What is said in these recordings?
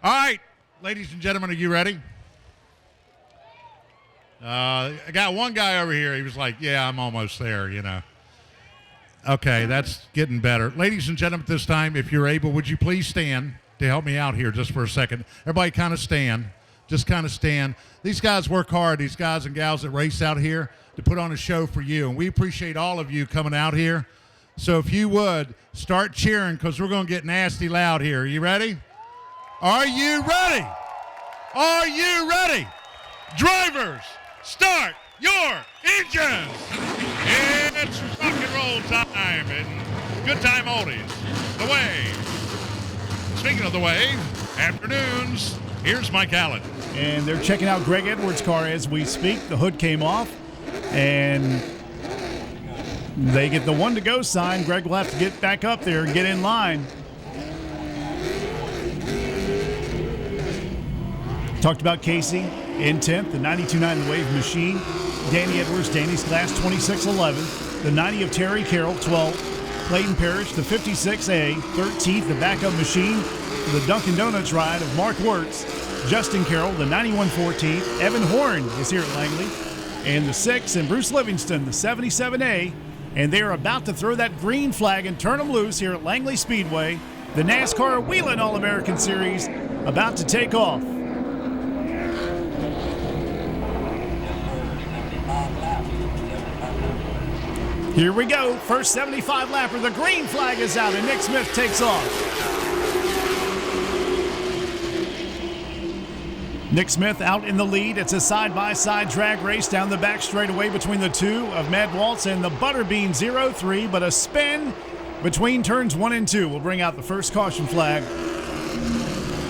All right, ladies and gentlemen, are you ready? I got one guy over here. He was like, yeah, I'm almost there, you know. Okay, that's getting better. Ladies and gentlemen, this time, if you're able, would you please stand to help me out here just for a second? Everybody kind of stand. Just kind of stand. These guys work hard, these guys and gals that race out here, to put on a show for you. And we appreciate all of you coming out here. So if you would, start cheering because we're going to get nasty loud here. Are you ready? Are you ready? Are you ready? Drivers, start your engines. It's rock and roll time and good time oldies. The Wave. Speaking of the Wave, afternoons, here's Mike Allen. And they're checking out Greg Edwards' car as we speak. The hood came off, and they get the 1 to go sign. Greg will have to get back up there and get in line. Talked about Casey in 10th, the 92.9 The Wave machine. Danny Edwards, Danny's class 26-11. The 90 of Terry Carroll, 12th. Clayton Parrish, the 56A, 13th. The backup machine for the Dunkin' Donuts ride of Mark Wirtz. Justin Carroll, the 91 14th. Evan Horn is here at Langley. And the 6th, and Bruce Livingston, the 77A. And they're about to throw that green flag and turn them loose here at Langley Speedway. The NASCAR Wheeling All-American Series about to take off. Here we go. First 75 lapper. The green flag is out, and Nick Smith takes off. Nick Smith out in the lead. It's a side-by-side drag race down the back straightaway between the two of Mad Waltz and the Butterbean 03, but a spin between turns 1 and 2 will bring out the first caution flag.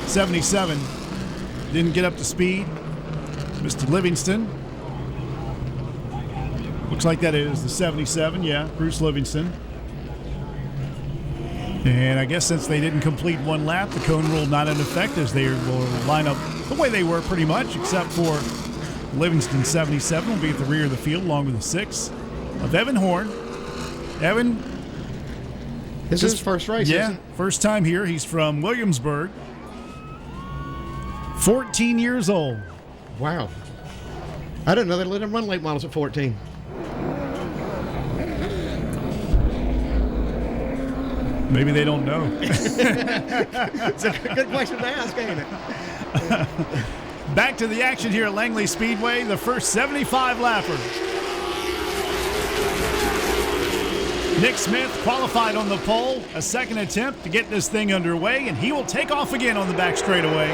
77 didn't get up to speed. Mr. Livingston. Looks like that is the 77, yeah, Bruce Livingston. And I guess since they didn't complete one lap, the cone rule not in effect as they will line up the way they were pretty much, except for Livingston 77 will be at the rear of the field along with the 6 of Evan Horn. Evan. This is his first race, yeah, isn't it? First time here. He's from Williamsburg. 14 years old. Wow. I didn't know they let him run late models at 14. Maybe they don't know. It's a good question to ask, ain't it? Back to the action here at Langley Speedway, the first 75 lapper. Nick Smith qualified on the pole, a second attempt to get this thing underway, and he will take off again on the back straightaway.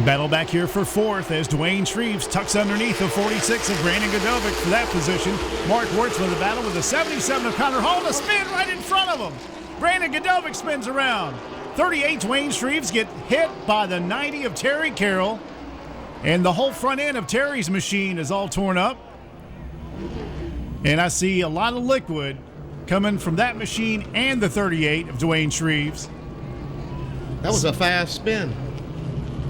Battle back here for 4th as Dwayne Shreves tucks underneath the 46 of Brandon Godovic for that position. Mark Wirtz with the battle with the 77 of Connor Hall. A spin right in front of him. Brandon Godovic spins around. 38 Dwayne Shreves get hit by the 90 of Terry Carroll. And the whole front end of Terry's machine is all torn up. And I see a lot of liquid coming from that machine and the 38 of Dwayne Shreves. That was a fast spin.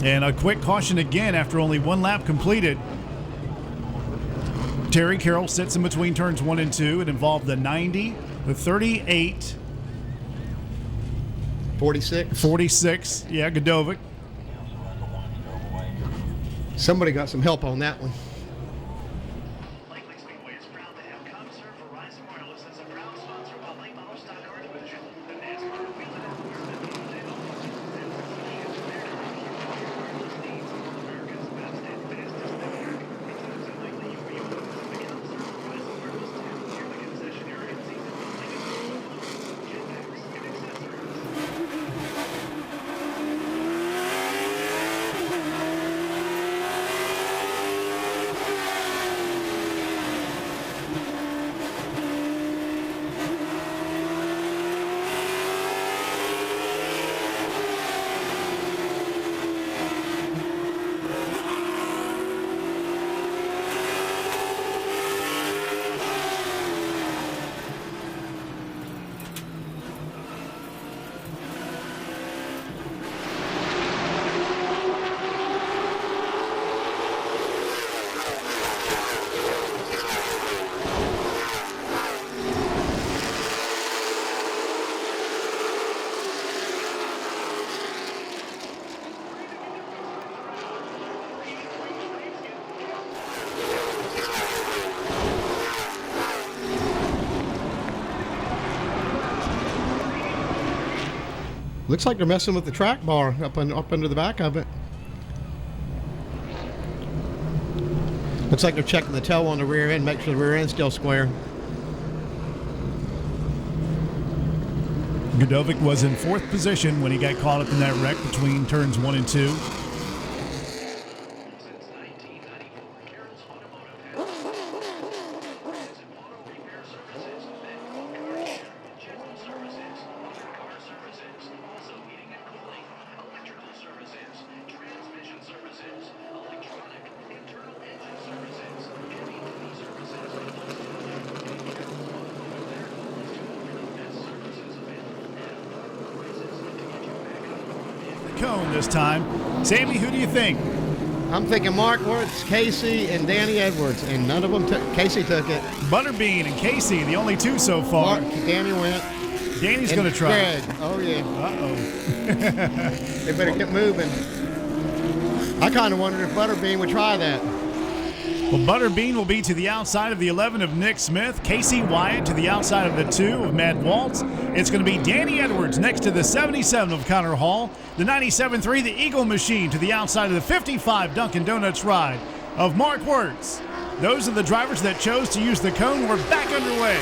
And a quick caution again after only one lap completed. Terry Carroll sits in between turns 1 and 2. It involved the 90, the 38, 46, yeah, Godovic. Somebody got some help on that one. Langley Speedway is proud to have ComServe Verizon Wireless as a proud sponsor of the late model stock car division. The NASCAR Wheeling America's best and fastest network. It's a Langley you feel. The ComServe Verizon Wireless 2. Share the concessionaire and season jetpacks and accessories. Looks like they're messing with the track bar up under the back of it. Looks like they're checking the tail on the rear end, make sure the rear end's still square. Godovic was in 4th position when he got caught up in that wreck between turns 1 and 2. Since 1994, Carroll's Automotive has auto repair services, then car care, general services, other car services, also heating and cooling, electrical services, transmission services, electronic, internal engine services, heavy duty services. Carroll's Automotive, their goal is to offer the best services available now. Prices to get you back on the road. Cone this time. Sammy, who do you think? I'm thinking Mark Wirtz, Casey, and Danny Edwards, and none of them took. Casey took it. Butterbean and Casey, the only 2 so far. Mark, Danny went. Danny's and going to try. Greg. Oh yeah. Uh-oh. They better get moving. I kind of wondered if Butterbean would try that. Well, Butterbean will be to the outside of the 11 of Nick Smith. Casey Wyatt to the outside of the 2 of Matt Waltz. It's going to be Danny Edwards next to the 77 of Connor Hall. The 97.3, the Eagle Machine, to the outside of the 55 Dunkin' Donuts ride of Mark Wirtz. Those are the drivers that chose to use the cone. We're back underway.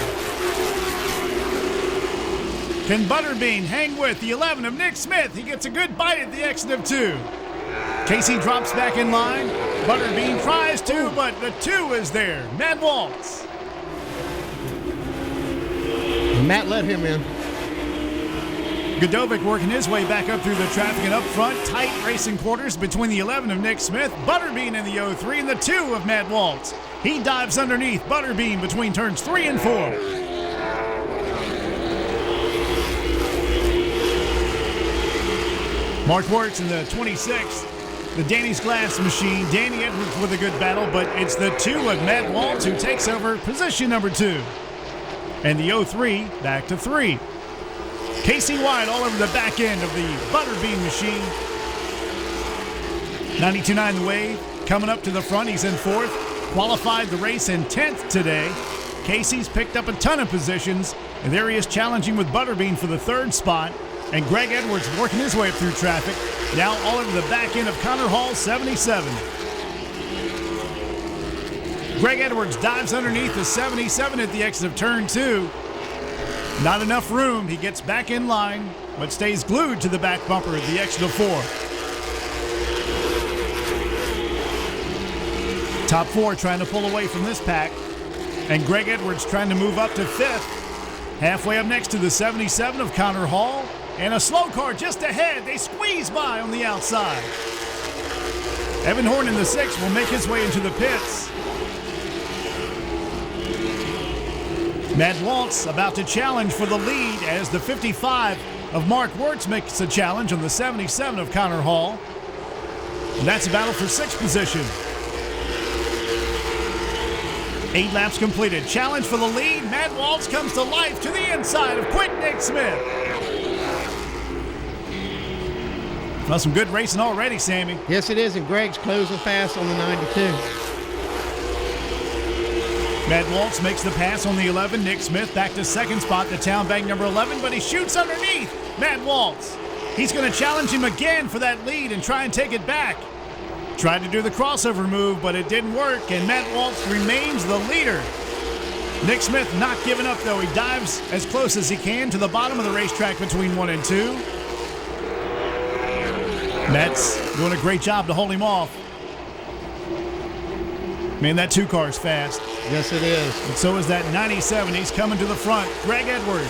Can Butterbean hang with the 11 of Nick Smith? He gets a good bite at the exit of 2. Casey drops back in line. Butterbean tries to, but the 2 is there. Matt Waltz. Matt let him in. Godovic working his way back up through the traffic and up front. Tight racing quarters between the 11 of Nick Smith, Butterbean in the 03, and the 2 of Matt Waltz. He dives underneath Butterbean between turns 3 and 4. Mark Wirtz in the 26th. The Danny's Glass Machine. Danny Edwards with a good battle, but it's the 2 of Matt Waltz who takes over position number 2. And the 03 back to 3. Casey Wyatt all over the back end of the Butterbean Machine. 92.9 The Wave coming up to the front. He's in 4th. Qualified the race in 10th today. Casey's picked up a ton of positions, and there he is challenging with Butterbean for the 3rd spot. And Greg Edwards working his way up through traffic. Now all over the back end of Connor Hall, 77. Greg Edwards dives underneath the 77 at the exit of turn 2. Not enough room. He gets back in line, but stays glued to the back bumper at the exit of 4. Top 4 trying to pull away from this pack. And Greg Edwards trying to move up to 5th. Halfway up next to the 77 of Connor Hall. And a slow car just ahead. They squeeze by on the outside. Evan Horn in the 6 will make his way into the pits. Matt Waltz about to challenge for the lead as the 55 of Mark Wirtz makes a challenge on the 77 of Connor Hall. And that's a battle for 6th position. 8 laps completed. Challenge for the lead. Matt Waltz comes to life to the inside of quick Nick Smith. Well, some good racing already, Sammy. Yes, it is, and Greg's closing fast on the 92. Matt Waltz makes the pass on the 11. Nick Smith back to 2nd spot, the town bank number 11, but he shoots underneath Matt Waltz. He's going to challenge him again for that lead and try and take it back. Tried to do the crossover move, but it didn't work, and Matt Waltz remains the leader. Nick Smith not giving up, though. He dives as close as he can to the bottom of the racetrack between 1 and 2. Matt's doing a great job to hold him off. Man, that 2 car is fast. Yes, it is. And so is that 97. He's coming to the front. Greg Edwards.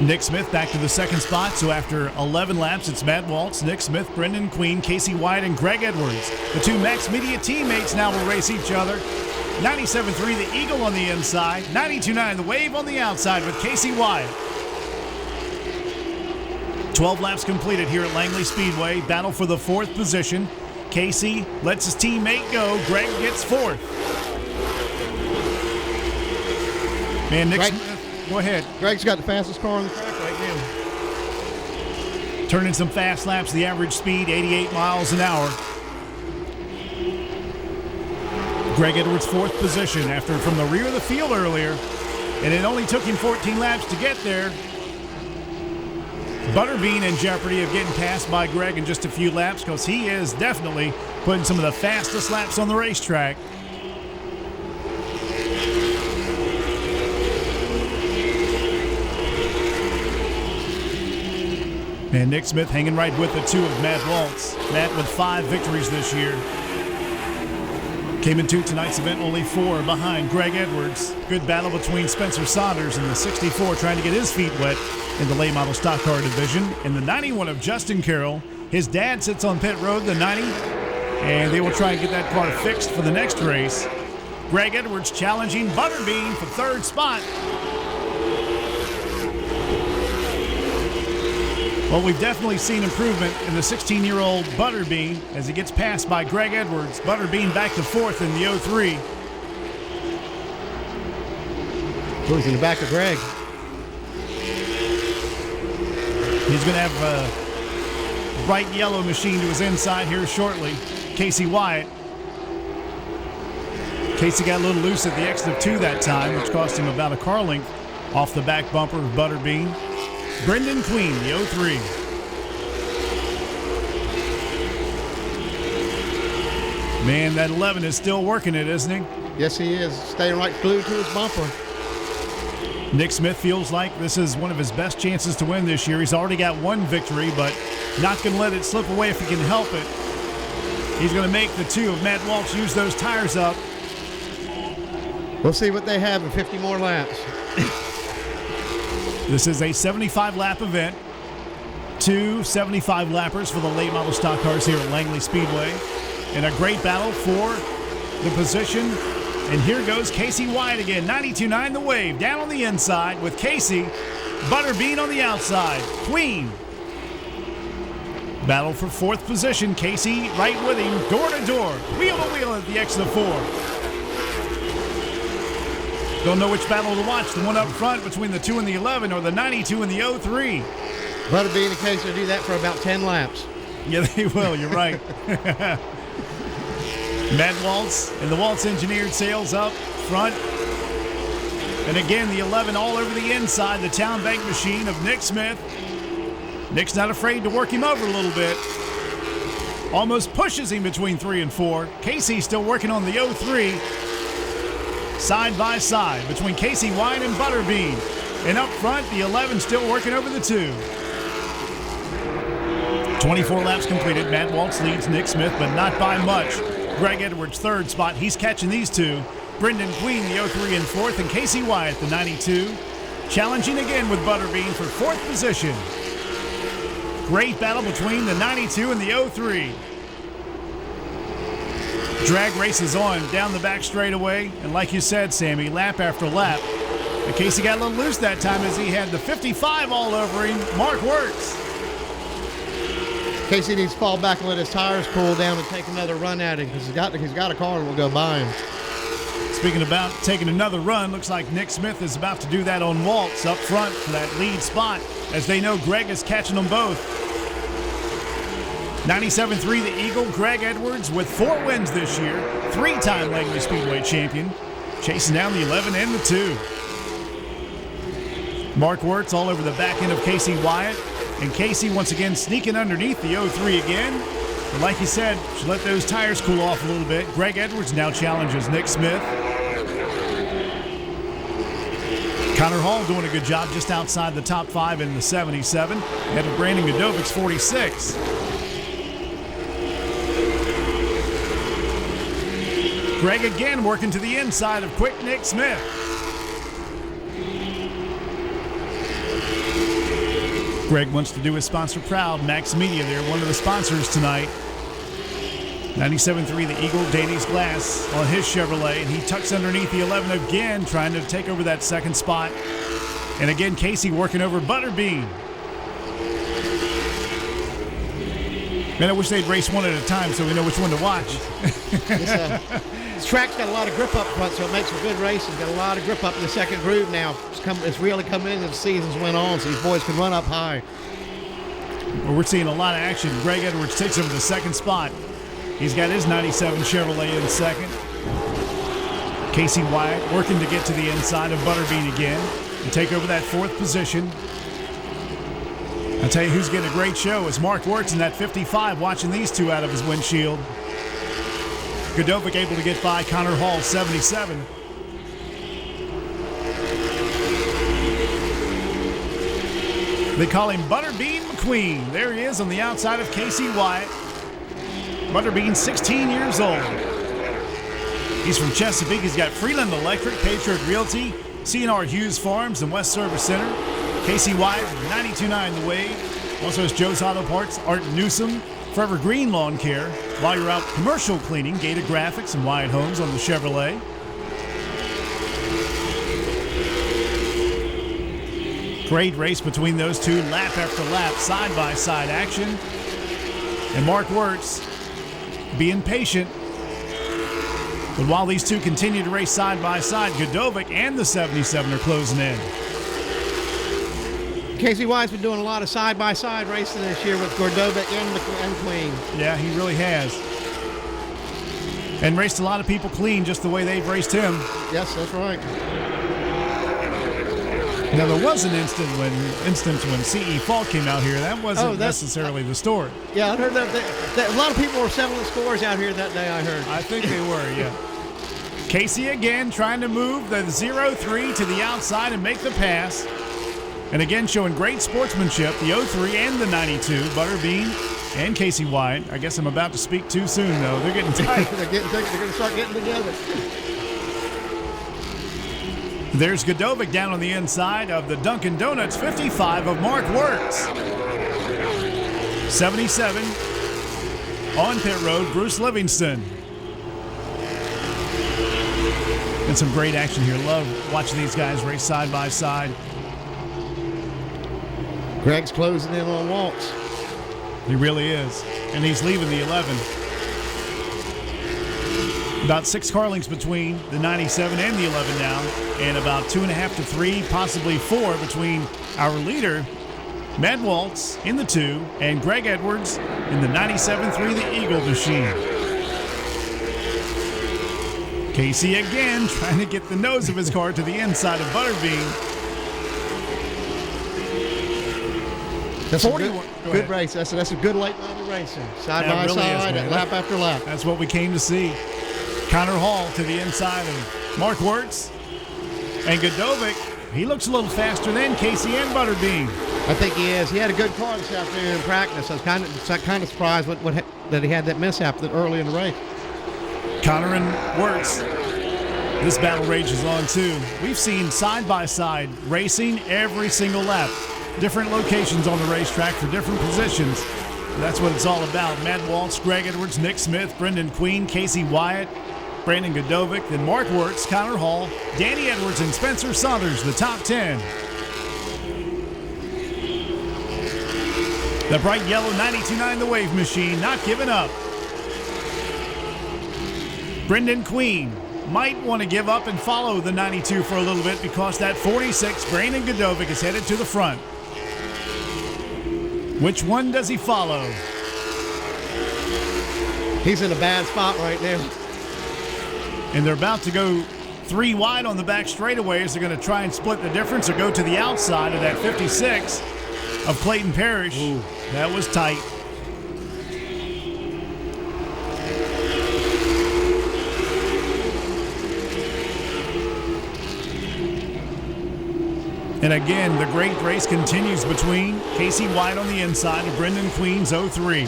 Nick Smith back to the 2nd spot. So after 11 laps, it's Matt Waltz, Nick Smith, Brendan Queen, Casey Wyatt, and Greg Edwards. The 2 Max Media teammates now will race each other. 97.3 the Eagle on the inside. 92.9 the Wave on the outside with Casey Wyatt. 12 laps completed here at Langley Speedway. Battle for the 4th position. Casey lets his teammate go. Greg gets 4th. Man, Nick Greg, Smith, go ahead. Greg's got the fastest car on the track right now. Turning some fast laps. The average speed, 88 miles an hour. Greg Edwards, fourth position after from the rear of the field earlier, and it only took him 14 laps to get there. Butterbean in jeopardy of getting passed by Greg in just a few laps because he is definitely putting some of the fastest laps on the racetrack. And Nick Smith hanging right with the two of Matt Waltz. Matt with 5 victories this year. Came into tonight's event only 4 behind Greg Edwards. Good battle between Spencer Saunders and the 64 trying to get his feet wet in the late model stock car division. In the 91 of Justin Carroll, his dad sits on pit road, the 90, and they will try and get that car fixed for the next race. Greg Edwards challenging Butterbean for 3rd spot. Well, we've definitely seen improvement in the 16-year-old Butterbean as he gets passed by Greg Edwards. Butterbean back to 4th in the 03. Who's in the back of Greg? He's going to have a bright yellow machine to his inside here shortly. Casey Wyatt. Casey got a little loose at the exit of 2 that time, which cost him about a car length off the back bumper of Butterbean. Brendan Queen, the 03. Man, that 11 is still working it, isn't he? Yes, he is. Staying right glued to his bumper. Nick Smith feels like this is one of his best chances to win this year. He's already got 1 victory, but not going to let it slip away if he can help it. He's going to make the 2 of Matt Waltz use those tires up. We'll see what they have in 50 more laps. This is a 75-lap event. 2 75-lappers for the late model stock cars here at Langley Speedway. And a great battle for the position. And here goes Casey Wyatt again. 92.9 the wave. Down on the inside with Casey. Butterbean on the outside. Queen. Battle for 4th position. Casey right with him. Door to door. Wheel to wheel at the exit of 4. Don't know which battle to watch, the one up front between the 2 and the 11 or the 92 and the 03. Butterbean and Casey will do that for about 10 laps. Yeah, they will. You're right. Matt Waltz and the Waltz Engineered Sails up front. And again, the 11 all over the inside, the Town Bank machine of Nick Smith. Nick's not afraid to work him over a little bit. Almost pushes him between 3 and 4. Casey still working on the 03. Side by side between Casey Wyatt and Butterbean. And up front, the 11 still working over the 2. 24 laps completed. Matt Waltz leads Nick Smith, but not by much. Greg Edwards, 3rd spot. He's catching these 2. Brendan Queen, the 03 and 4th, and Casey Wyatt, the 92. Challenging again with Butterbean for 4th position. Great battle between the 92 and the 03. Drag races on down the back straightaway, and like you said, Sammy, lap after lap. And Casey got a little loose that time as he had the 55 all over him. Mark Wirtz. Casey needs to fall back and let his tires cool down and take another run at him because he's got a car and will go by him. Speaking about taking another run, looks like Nick Smith is about to do that on Waltz up front for that lead spot, as they know Greg is catching them both. 97.3 the Eagle, Greg Edwards with 4 wins this year, 3-time Langley Speedway champion, chasing down the 11 and the 2. Mark Wirtz all over the back end of Casey Wyatt, and Casey once again sneaking underneath the 03 again. But like you said, should let those tires cool off a little bit. Greg Edwards now challenges Nick Smith. Connor Hall doing a good job just outside the top 5 in the 77, ahead of Brandon Godovic's 46. Greg again working to the inside of quick Nick Smith. Greg wants to do his sponsor proud. Max Media, they're one of the sponsors tonight. 97.3 the Eagle, Danny's Glass on his Chevrolet, and he tucks underneath the 11 again, trying to take over that 2nd spot. And again, Casey working over Butterbean. Man, I wish they'd race one at a time so we know which one to watch. This track's got a lot of grip up front, so it makes for good racing. Got a lot of grip up in the 2nd groove now. It's really coming in as the seasons went on, so these boys can run up high. Well, we're seeing a lot of action. Greg Edwards takes over the 2nd spot. He's got his 97 Chevrolet in 2nd. Casey Wyatt working to get to the inside of Butterbean again and take over that 4th position. I'll tell you who's getting a great show is Mark Wirtz in that 55, watching these two out of his windshield. Godovic able to get by Connor Hall, 77. They call him Butterbean McQueen. There he is on the outside of Casey Wyatt. Butterbean, 16 years old. He's from Chesapeake. He's got Freeland Electric, Patriot Realty, C&R Hughes Farms, and West Service Center. Casey Wyatt, 92.9 The Wave. Also has Joe's Auto Parts, Art Newsom, Forever Green Lawn Care. While you're out commercial cleaning, Gated Graphics and Wyatt Homes on the Chevrolet. Great race between those two, lap after lap, side-by-side action. And Mark Wirtz being patient. But while these two continue to race side-by-side, Godovic and the 77 are closing in. Casey Wyatt's been doing a lot of side-by-side racing this year with Godovic and Queen. Yeah, he really has. And raced a lot of people clean just the way they've raced him. Yes, that's right. Now, there was an instance when C.E. Falk came out here. That wasn't necessarily the story. Yeah, I heard that a lot of people were settling scores out here that day, I heard. I think they were, yeah. Casey again trying to move the 0-3 to the outside and make the pass. And again showing great sportsmanship, the 03 and the 92, Butterbean and Casey Wyatt. I guess I'm about to speak too soon, though. They're getting tight. They're going to start getting together. There's Godovic down on the inside of the Dunkin' Donuts 55 of Mark Wirtz. 77 on pit road, Bruce Livingston. And some great action here. Love watching these guys race side by side. Greg's closing in on Waltz. He really is. And he's leaving the 11. About 6 car lengths between the 97 and the 11 now, and about 2.5 to 3, possibly 4 between our leader, Matt Waltz, in the 2, and Greg Edwards in the 97.3, the Eagle machine. Casey again trying to get the nose of his car to the inside of Butterbean. That's a good race. That's a good late night racing. Side by side, lap after lap. That's what we came to see. Connor Hall to the inside of Mark Wirtz. And Godovic, he looks a little faster than Casey and Butterbean. I think he is. He had a good car this afternoon in practice. I was kind of surprised that he had that mishap that early in the race. Connor and Wirtz. This battle rages on too. We've seen side-by-side racing every single lap. Different locations on the racetrack for different positions. That's what it's all about. Matt Waltz, Greg Edwards, Nick Smith, Brendan Queen, Casey Wyatt, Brandon Godovic, then Mark Wirtz, Connor Hall, Danny Edwards, and Spencer Saunders, the top 10. The bright yellow 92.9 The Wave machine, not giving up. Brendan Queen might want to give up and follow the 92 for a little bit because that 46, Brandon Godovic, is headed to the front. Which one does he follow? He's in a bad spot right now. And they're about to go 3 wide on the back straightaways. They're going to try and split the difference or go to the outside of that 56 of Clayton Parrish. Ooh. That was tight. And again, the great race continues between Casey Wyatt on the inside and Brendan Queen's 03.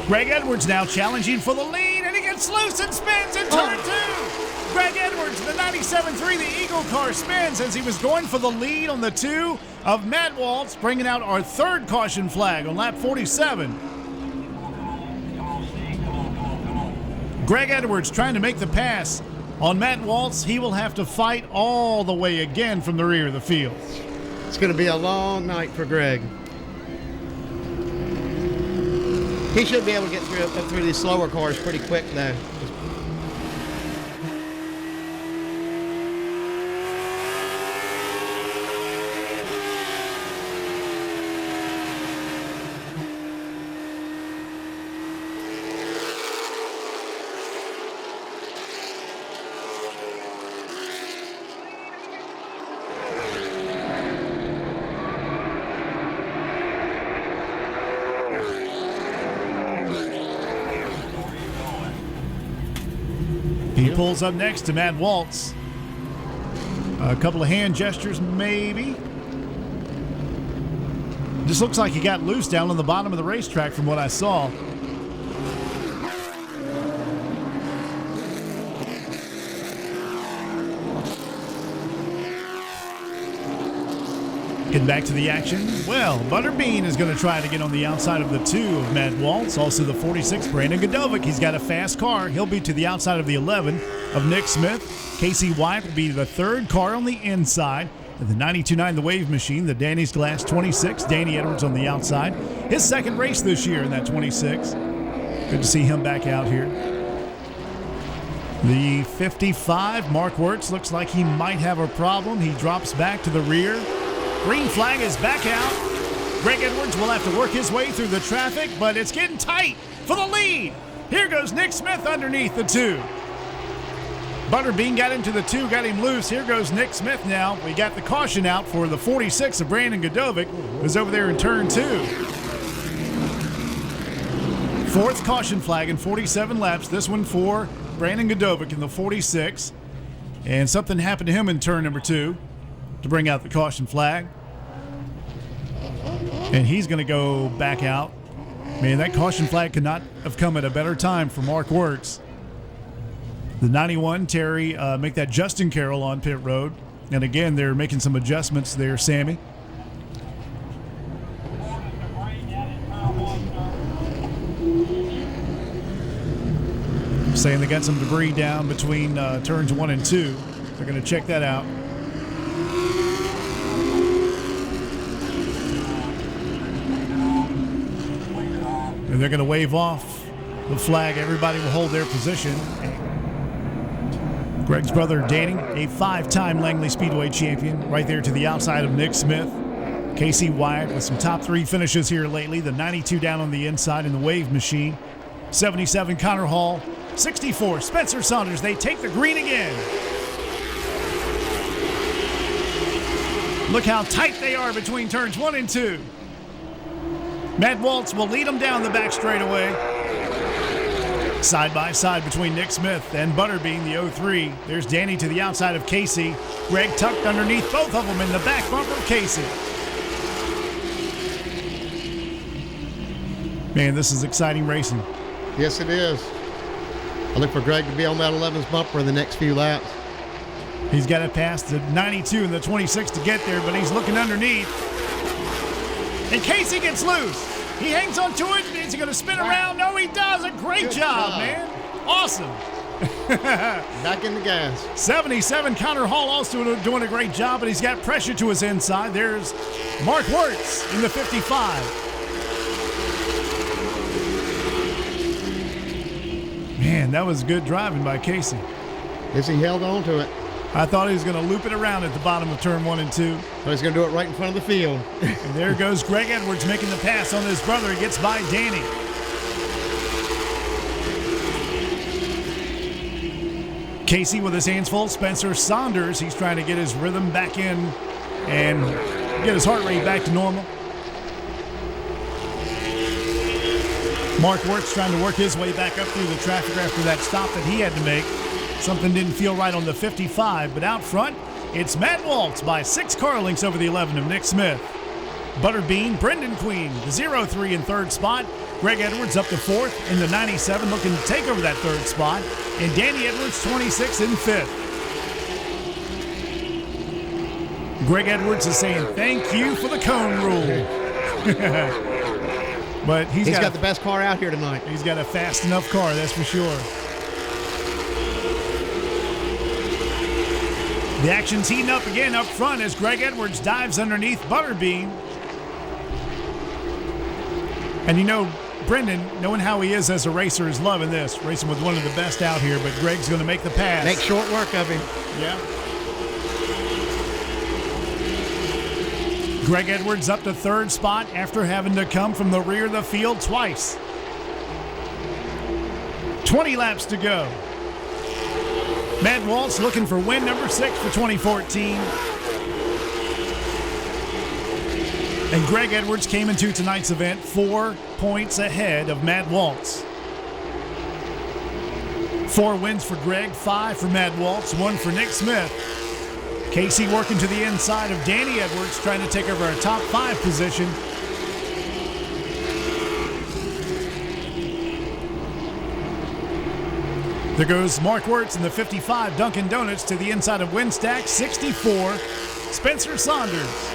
Greg Edwards now challenging for the lead, and he gets loose and spins in turn 2. Greg Edwards, the 97.3, the Eagle car, spins as he was going for the lead on the 2 of Matt Waltz, bringing out our 3rd caution flag on lap 47. Greg Edwards trying to make the pass on Matt Waltz. He will have to fight all the way again from the rear of the field. It's going to be a long night for Greg. He should be able to get through these slower cars pretty quick though. pulls up next to Matt Waltz. A couple of hand gestures, maybe. Just looks like he got loose down on the bottom of the racetrack from what I saw. Getting back to the action. Well, Butterbean is going to try to get on the outside of the 2 of Matt Waltz. Also the 46, Brandon Godovic. He's got a fast car. He'll be to the outside of the 11 of Nick Smith. Casey Wyatt will be the 3rd car on the inside. And the 92.9 The Wave Machine, the Danny's Glass 26. Danny Edwards on the outside. His 2nd race this year in that 26. Good to see him back out here. The 55, Mark Wirtz, looks like he might have a problem. He drops back to the rear. Green flag is back out. Greg Edwards will have to work his way through the traffic, but it's getting tight for the lead. Here goes Nick Smith underneath the 2. Butterbean got into the 2, got him loose. Here goes Nick Smith now. We got the caution out for the 46 of Brandon Godovic, who's over there in turn 2. 4th caution flag in 47 laps. This one for Brandon Godovic in the 46. And something happened to him in turn number 2 to bring out the caution flag. And he's going to go back out. Man, that caution flag could not have come at a better time for Mark Wirtz. The 91, Terry, make that Justin Carroll on pit road. And again, they're making some adjustments there, Sammy. Saying they got some debris down between turns 1 and 2. They're going to check that out. And they're going to wave off the flag. Everybody will hold their position. Greg's brother, Danny, a 5-time Langley Speedway champion, right there to the outside of Nick Smith. Casey Wyatt with some top 3 finishes here lately. The 92 down on the inside in the Wave Machine. 77, Connor Hall. 64, Spencer Saunders. They take the green again. Look how tight they are between turns 1 and 2. Matt Waltz will lead them down the back straightaway. Side by side between Nick Smith and Butterbean, the 03. There's Danny to the outside of Casey. Greg tucked underneath both of them in the back bumper of Casey. Man, this is exciting racing. Yes, it is. I look for Greg to be on that 11's bumper in the next few laps. He's got to pass the 92 and the 26 to get there, but he's looking underneath. And Casey gets loose. He hangs on to it. Is he going to spin around? No, he does. A great job, man. Awesome. Back in the gas. 77, Connor Hall also doing a great job, but he's got pressure to his inside. There's Mark Wirtz in the 55. Man, that was good driving by Casey. Yes, he held on to it. I thought he was going to loop it around at the bottom of turn 1 and 2. But he's going to do it right in front of the field. And there goes Greg Edwards making the pass on his brother. He gets by Danny. Casey with his hands full. Spencer Saunders, he's trying to get his rhythm back in and get his heart rate back to normal. Mark Wirtz trying to work his way back up through the traffic after that stop that he had to make. Something didn't feel right on the 55, but out front, it's Matt Waltz by 6 car lengths over the 11 of Nick Smith. Butterbean, Brendan Queen, the 03 in 3rd spot. Greg Edwards up to 4th in the 97, looking to take over that 3rd spot. And Danny Edwards, 26 in 5th. Greg Edwards is saying thank you for the cone rule. But he's got the best car out here tonight. He's got a fast enough car, that's for sure. The action's heating up again up front as Greg Edwards dives underneath Butterbean. And you know, Brendan, knowing how he is as a racer, is loving this. Racing with one of the best out here, but Greg's going to make the pass. Make short work of him. Yeah. Greg Edwards up to 3rd spot after having to come from the rear of the field twice. 20 laps to go. Matt Waltz looking for win number 6 for 2014. And Greg Edwards came into tonight's event 4 points ahead of Matt Waltz. 4 wins for Greg, 5 for Matt Waltz, 1 for Nick Smith. Casey working to the inside of Danny Edwards, trying to take over a top 5 position. There goes Mark Wirtz in the 55 Dunkin' Donuts to the inside of Winstack, 64, Spencer Saunders.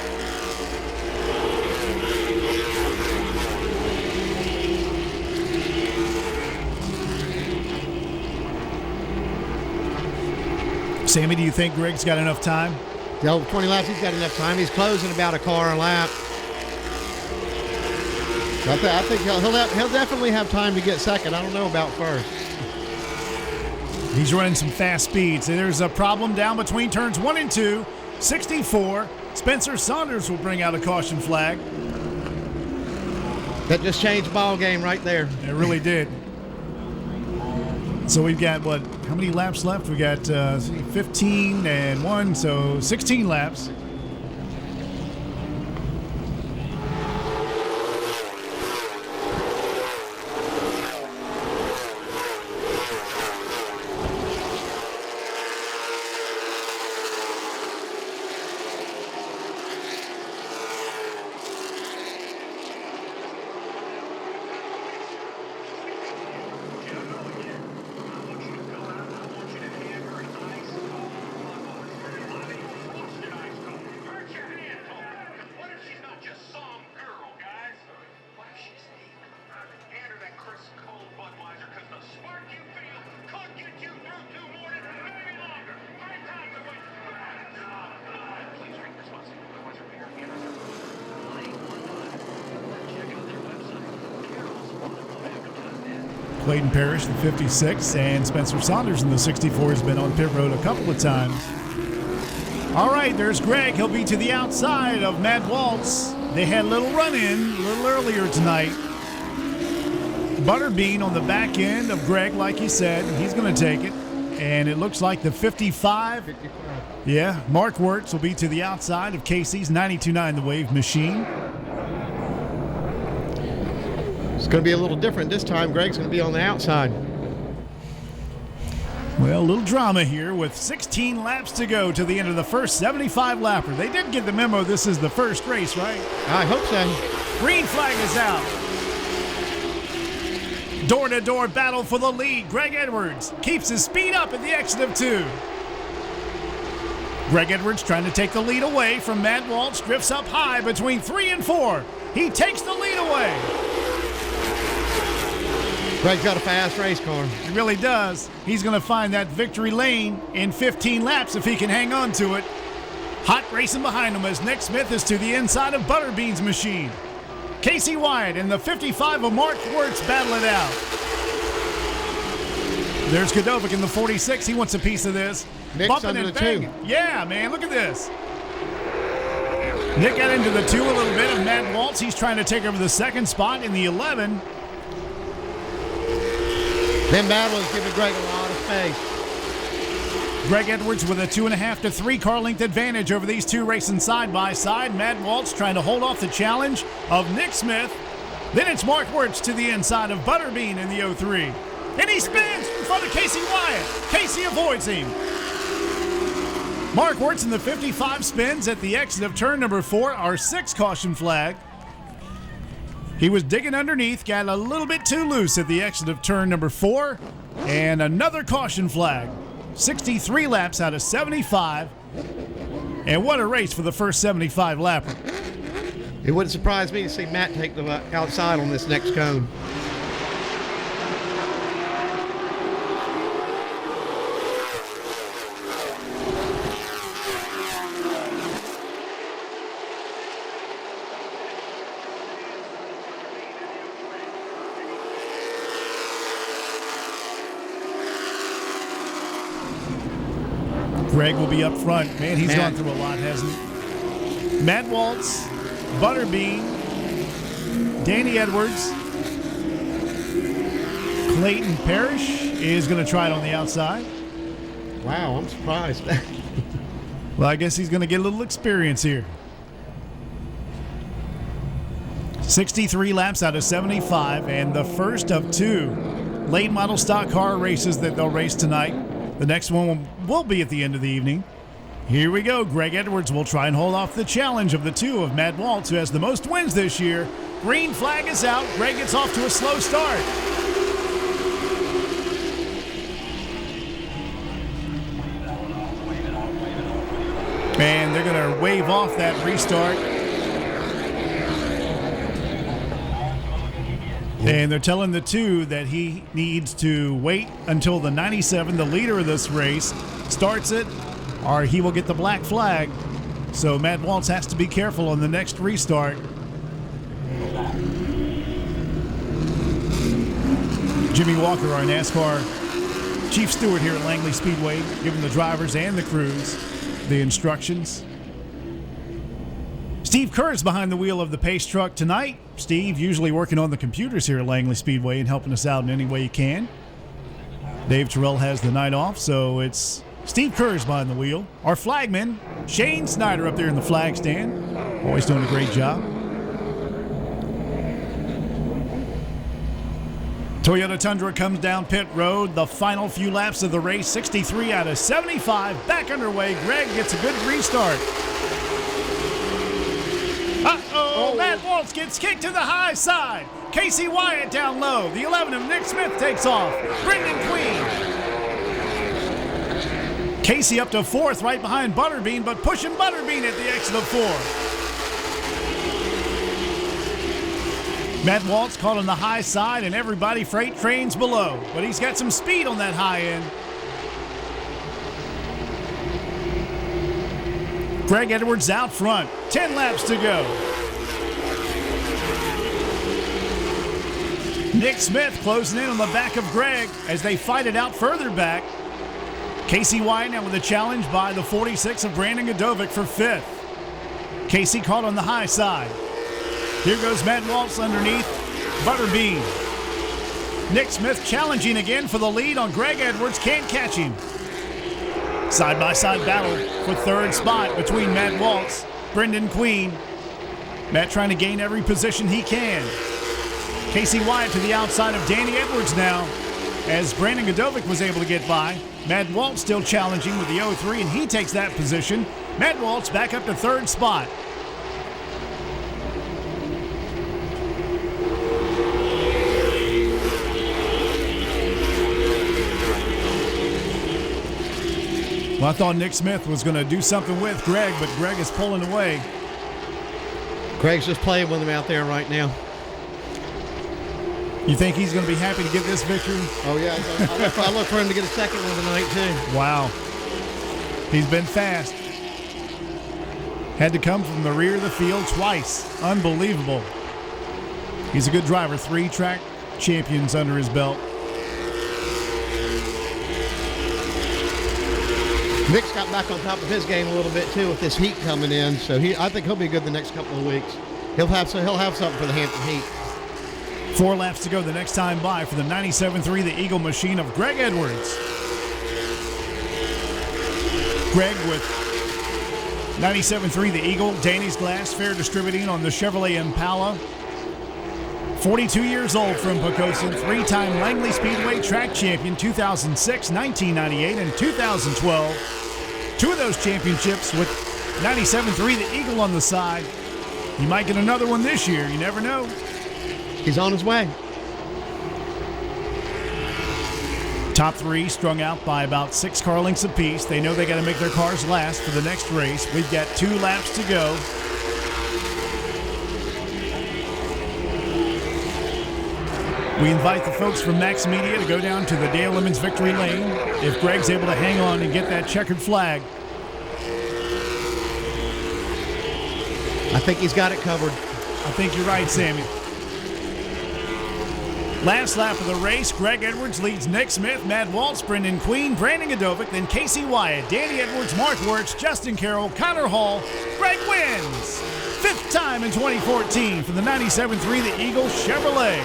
Sammy, do you think Greg's got enough time? The 20 laps, he's got enough time. He's closing about a car a lap. I think he'll definitely have time to get second. I don't know about first. He's running some fast speeds. There's a problem down between turns 1 and 2. 64. Spencer Saunders will bring out a caution flag. That just changed ball game right there. It really did. So we've got, how many laps left? We got 15 and 1, so 16 laps. Clayton Parrish, the 56, and Spencer Saunders in the 64 has been on pit road a couple of times. All right, there's Greg. He'll be to the outside of Matt Waltz. They had a little run-in a little earlier tonight. Butterbean on the back end of Greg, like he said. He's going to take it. And it looks like the 55. Yeah, Mark Wirtz will be to the outside of Casey's 92.9 The Wave machine. It's going to be a little different this time. Greg's going to be on the outside. Well, a little drama here with 16 laps to go to the end of the first 75 lapper. They did get the memo this is the first race, right? I hope so. Green flag is out. Door-to-door battle for the lead. Greg Edwards keeps his speed up at the exit of 2. Greg Edwards trying to take the lead away from Matt Waltz. Drifts up high between 3 and 4. He takes the lead away. Greg's got a fast race car. He really does. He's going to find that victory lane in 15 laps if he can hang on to it. Hot racing behind him as Nick Smith is to the inside of Butterbean's machine. Casey Wyatt and the 55 of Mark Wirtz battle it out. There's Godovic in the 46. He wants a piece of this. Nick's Bumping under and the banging. 2. Yeah, man, look at this. Nick got into the 2 a little bit of Matt Waltz. He's trying to take over the second spot in the 11. Them battles giving Greg a lot of space. Greg Edwards with a 2.5 to 3 car length advantage over these two racing side by side. Matt Waltz trying to hold off the challenge of Nick Smith. Then it's Mark Wirtz to the inside of Butterbean in the 03. And he spins in front of Casey Wyatt. Casey avoids him. Mark Wirtz in the 55 spins at the exit of turn number 4, our 6th caution flag. He was digging underneath, got a little bit too loose at the exit of turn number 4, and another caution flag. 63 laps out of 75, and what a race for the first 75 lapper. It wouldn't surprise me to see Matt take the outside on this next cone. Greg will be up front. Man, he's gone through a lot, hasn't he? Matt Waltz, Butterbean, Danny Edwards, Clayton Parrish is going to try it on the outside. Wow, I'm surprised. Well, I guess he's going to get a little experience here. 63 laps out of 75, and the first of 2. late model stock car races that they'll race tonight. The next one will be at the end of the evening. Here we go. Greg Edwards will try and hold off the challenge of the two of Matt Waltz, who has the most wins this year. Green flag is out. Greg gets off to a slow start. And they're going to wave off that restart. And they're telling the two that he needs to wait until the 97, the leader of this race, starts it, or he will get the black flag. So Matt Waltz has to be careful on the next restart. Jimmy Walker, our NASCAR chief steward here at Langley Speedway, giving the drivers and the crews the instructions. Steve Kerr's behind the wheel of the pace truck tonight. Steve usually working on the computers here at Langley Speedway and helping us out in any way he can. Dave Terrell has the night off, so it's Steve Kerr's behind the wheel. Our flagman, Shane Snyder, up there in the flag stand. Always doing a great job. Toyota Tundra comes down pit road. The final few laps of the race, 63 out of 75. Back underway. Greg gets a good restart. Uh-oh, Matt Waltz gets kicked to the high side. Casey Wyatt down low. The 11 of Nick Smith takes off. Brendan Queen. Casey up to fourth right behind Butterbean, but pushing Butterbean at the exit of four. Matt Waltz caught on the high side and everybody freight trains below, but he's got some speed on that high end. Greg Edwards out front, 10 laps to go. Nick Smith closing in on the back of Greg as they fight it out further back. Casey Wyatt now with a challenge by the 46 of Brandon Godovic for fifth. Casey caught on the high side. Here goes Matt Waltz underneath Butterbean. Nick Smith challenging again for the lead on Greg Edwards. Can't catch him. Side-by-side battle for third spot between Matt Waltz, Brendan Queen. Matt trying to gain every position he can. Casey Wyatt to the outside of Danny Edwards now as Brandon Godovic was able to get by. Matt Waltz still challenging with the 03, and he takes that position. Matt Waltz back up to third spot. Well, I thought Nick Smith was going to do something with Greg, but Greg is pulling away. Greg's just playing with him out there right now. You think he's going to be happy to get this victory? Oh, yeah. I look for him to get a second one tonight, too. Wow. He's been fast. Had to come from the rear of the field twice. Unbelievable. He's a good driver. 3 track champions under his belt. Nick's got back on top of his game a little bit too with this heat coming in, so I think he'll be good the next couple of weeks. He'll have something for the Hampton Heat. 4 laps to go the next time by for the 97.3, the Eagle machine of Greg Edwards. Greg with 97.3, the Eagle, Danny's Glass, Fair Distributing on the Chevrolet Impala. 42 years old from Poquoson, 3-time Langley Speedway track champion, 2006, 1998, and 2012. 2 of those championships with 97.3, the Eagle on the side. He might get another one this year. You never know. He's on his way. Top 3 strung out by about 6 car lengths apiece. They know they got to make their cars last for the next race. We've got 2 laps to go. We invite the folks from Max Media to go down to the Dale Lemons victory lane if Greg's able to hang on and get that checkered flag. I think he's got it covered. I think you're right, Sammy. Last lap of the race, Greg Edwards leads Nick Smith, Matt Waltz, Brendan Queen, Brandon Godovic, then Casey Wyatt, Danny Edwards, Mark Wirtz, Justin Carroll, Connor Hall. Greg wins! 5th time in 2014 for the 97.3, the Eagle Chevrolet.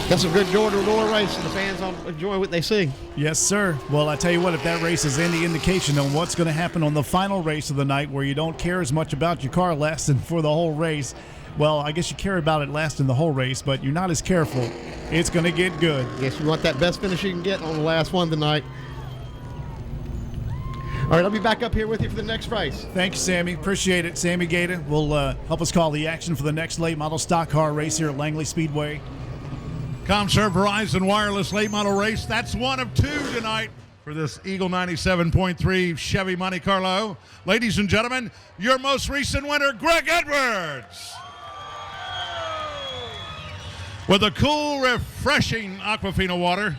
That's a good door-to-door race, and the fans will enjoy what they see. Yes, sir. Well, I tell you what, if that race is any indication on what's going to happen on the final race of the night where you don't care as much about your car lasting for the whole race, Well, I guess you care about it lasting the whole race, but you're not as careful. It's going to get good. Guess you want that best finish you can get on the last one tonight. All right, I'll be back up here with you for the next race. Thank you, Sammy. Appreciate it. Sammy Gaeta will help us call the action for the next late model stock car race here at Langley Speedway. ComServe Verizon Wireless late model race. That's one of two tonight for this Eagle 97.3 Chevy Monte Carlo. Ladies and gentlemen, your most recent winner, Greg Edwards. With a cool, refreshing Aquafina water.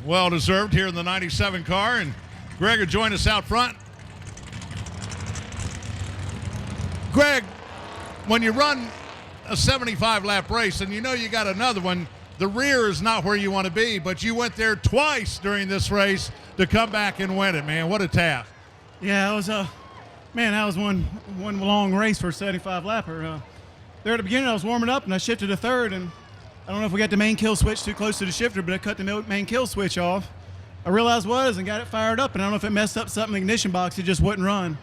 Well deserved here in the 97 car. And Greg will join us out front. Greg, when you run a 75-lap race and you know you got another one, the rear is not where you want to be, but you went there twice during this race to come back and win it, man. What a task. Yeah, it was that was one long race for a 75-lapper. There at the beginning, I was warming up, and I shifted to third, and I don't know if we got the main kill switch too close to the shifter, but I cut the main kill switch off. I realized what it was and got it fired up, and I don't know if it messed up something in the ignition box. It just wouldn't run.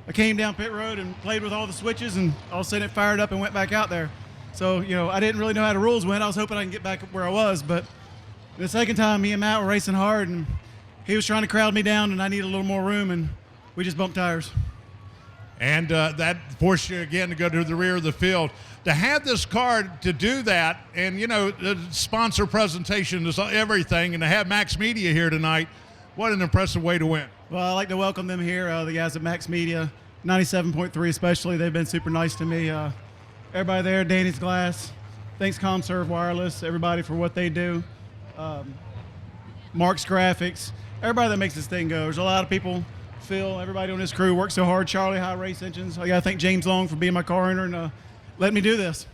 I came down pit road and played with all the switches, and all of a sudden it fired up and went back out there. So, I didn't really know how the rules went. I was hoping I can get back where I was, but the second time, me and Matt were racing hard, and he was trying to crowd me down, and I needed a little more room, and we just bumped tires. And that forced you again to go to the rear of the field. To have this car to do that, and the sponsor presentation is everything, and to have Max Media here tonight, what an impressive way to win. Well, I'd like to welcome them here, the guys at Max Media, 97.3 especially. They've been super nice to me. Everybody there, Danny's Glass, thanks ComServe Wireless, everybody for what they do. Mark's Graphics, everybody that makes this thing go. There's a lot of people. Phil, everybody on this crew works so hard. Charlie, High Race Engines. I got to thank James Long for being my car owner and letting me do this.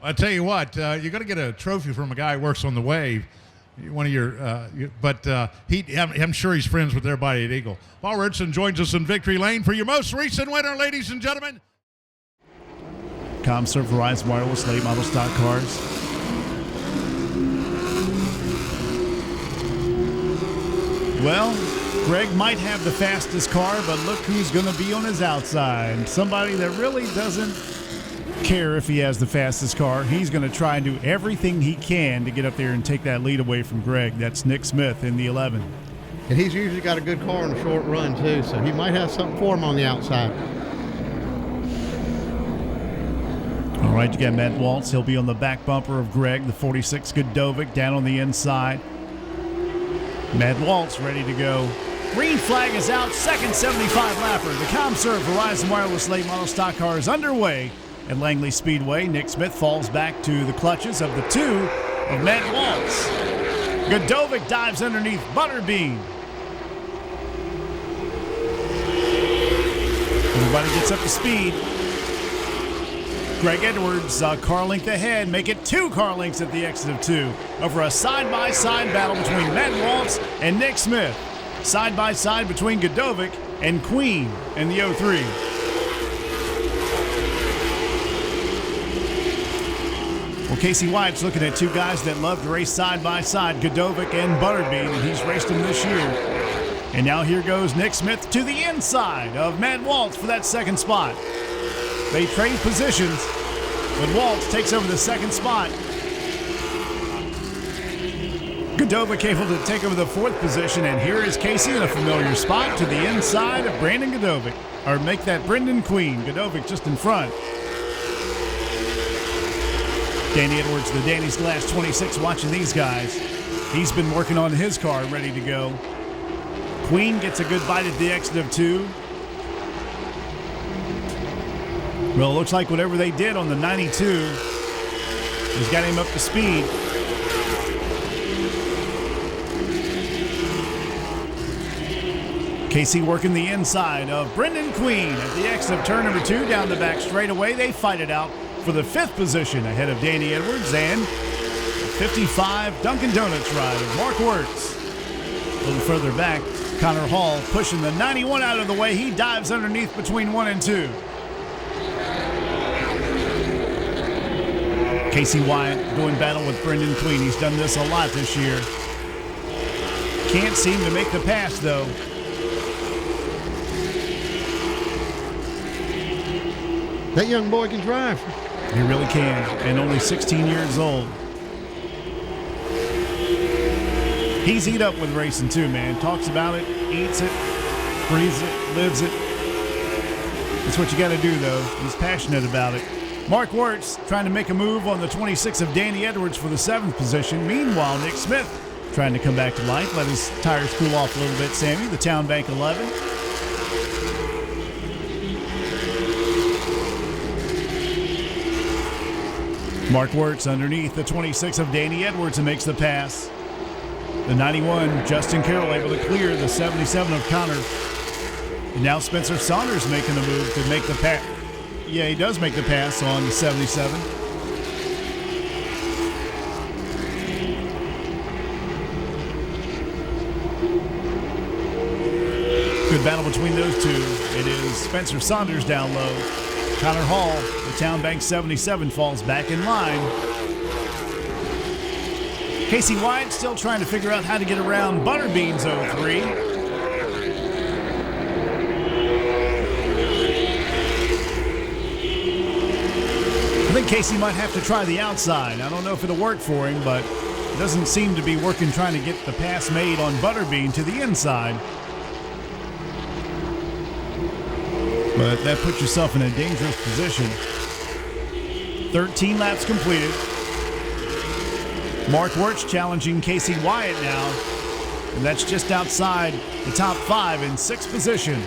I tell you what, you're going to get a trophy from a guy who works on the Wave. One of your, I'm sure he's friends with everybody at Eagle. Paul Richardson joins us in victory lane for your most recent winner, ladies and gentlemen. ComServe Verizon Wireless late model stock cars. Well, Greg might have the fastest car, but look who's going to be on his outside. Somebody that really doesn't care if he has the fastest car. He's going to try and do everything he can to get up there and take that lead away from Greg. That's Nick Smith in the 11. And he's usually got a good car in a short run, too, so he might have something for him on the outside. All right, you got Matt Waltz. He'll be on the back bumper of Greg, the 46 Godovic, down on the inside. Matt Waltz ready to go. Green flag is out, second 75-lapper. The ComServe Verizon Wireless late model stock car is underway at Langley Speedway. Nick Smith falls back to the clutches of the two of Matt Waltz. Godovic dives underneath Butterbean. Everybody gets up to speed. Greg Edwards, car length ahead, make it 2 car lengths at the exit of 2 over a side-by-side battle between Matt Waltz and Nick Smith. Side-by-side between Godovic and Queen in the 03. Well, Casey Wyatt's looking at two guys that love to race side-by-side, Godovic and Butterbean, and he's raced them this year. And now here goes Nick Smith to the inside of Matt Waltz for that second spot. They trade positions, but Waltz takes over the second spot. Godovic able to take over the 4th position, and here is Casey in a familiar spot to the inside of Brandon Godovic, or make that Brendan Queen. Godovic just in front. Danny Edwards, the Danny's Glass 26, watching these guys. He's been working on his car, ready to go. Queen gets a good bite at the exit of 2. Well, it looks like whatever they did on the 92 has got him up to speed. Casey working the inside of Brendan Queen at the exit of turn number 2 down the back straightaway. They fight it out for the 5th position ahead of Danny Edwards and the 55 Dunkin' Donuts ride of Mark Wirtz. A little further back, Connor Hall pushing the 91 out of the way. He dives underneath between 1 and 2. Casey Wyatt going battle with Brendan Queen. He's done this a lot this year. Can't seem to make the pass, though. That young boy can drive. He really can, and only 16 years old. He's eat up with racing too, man. Talks about it, eats it, breathes it, lives it. That's what you got to do, though. He's passionate about it. Mark Wirtz trying to make a move on the 26 of Danny Edwards for the 7th position. Meanwhile, Nick Smith trying to come back to life. Let his tires cool off a little bit, Sammy. The Town Bank 11. Mark Wirtz underneath the 26 of Danny Edwards and makes the pass. The 91, Justin Carroll, able to clear the 77 of Connor. And now Spencer Saunders making a move to make the pass. Yeah, he does make the pass on the 77. Good battle between those two. It is Spencer Saunders down low. Connor Hall, the Town Bank 77, falls back in line. Casey Wyatt still trying to figure out how to get around Butterbean's 03. I think Casey might have to try the outside. I don't know if it'll work for him, but it doesn't seem to be working trying to get the pass made on Butterbean to the inside. But that puts yourself in a dangerous position. 13 laps completed. Mark Wirtz challenging Casey Wyatt now. And that's just outside the top 5 in 6th position.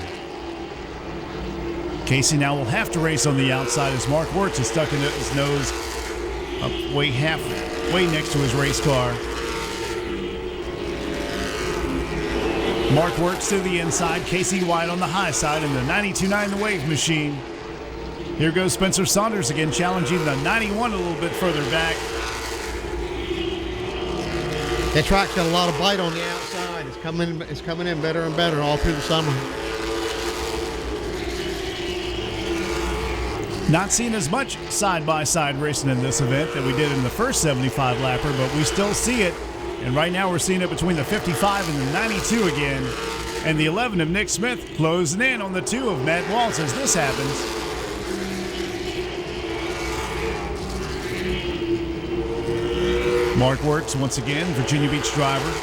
Casey now will have to race on the outside as Mark Wirtz is stuck in his nose up way next to his race car. Mark Wirtz to the inside, Casey Wyatt on the high side in the 92.9 The Wave machine. Here goes Spencer Saunders again, challenging the 91 a little bit further back. That track's got a lot of bite on the outside. It's coming in better and better all through the summer. Not seeing as much side-by-side racing in this event that we did in the first 75-lapper, but we still see it. And right now we're seeing it between the 55 and the 92 again. And the 11 of Nick Smith closing in on the 2 of Matt Waltz as this happens. Mark Wirtz, once again, Virginia Beach driver.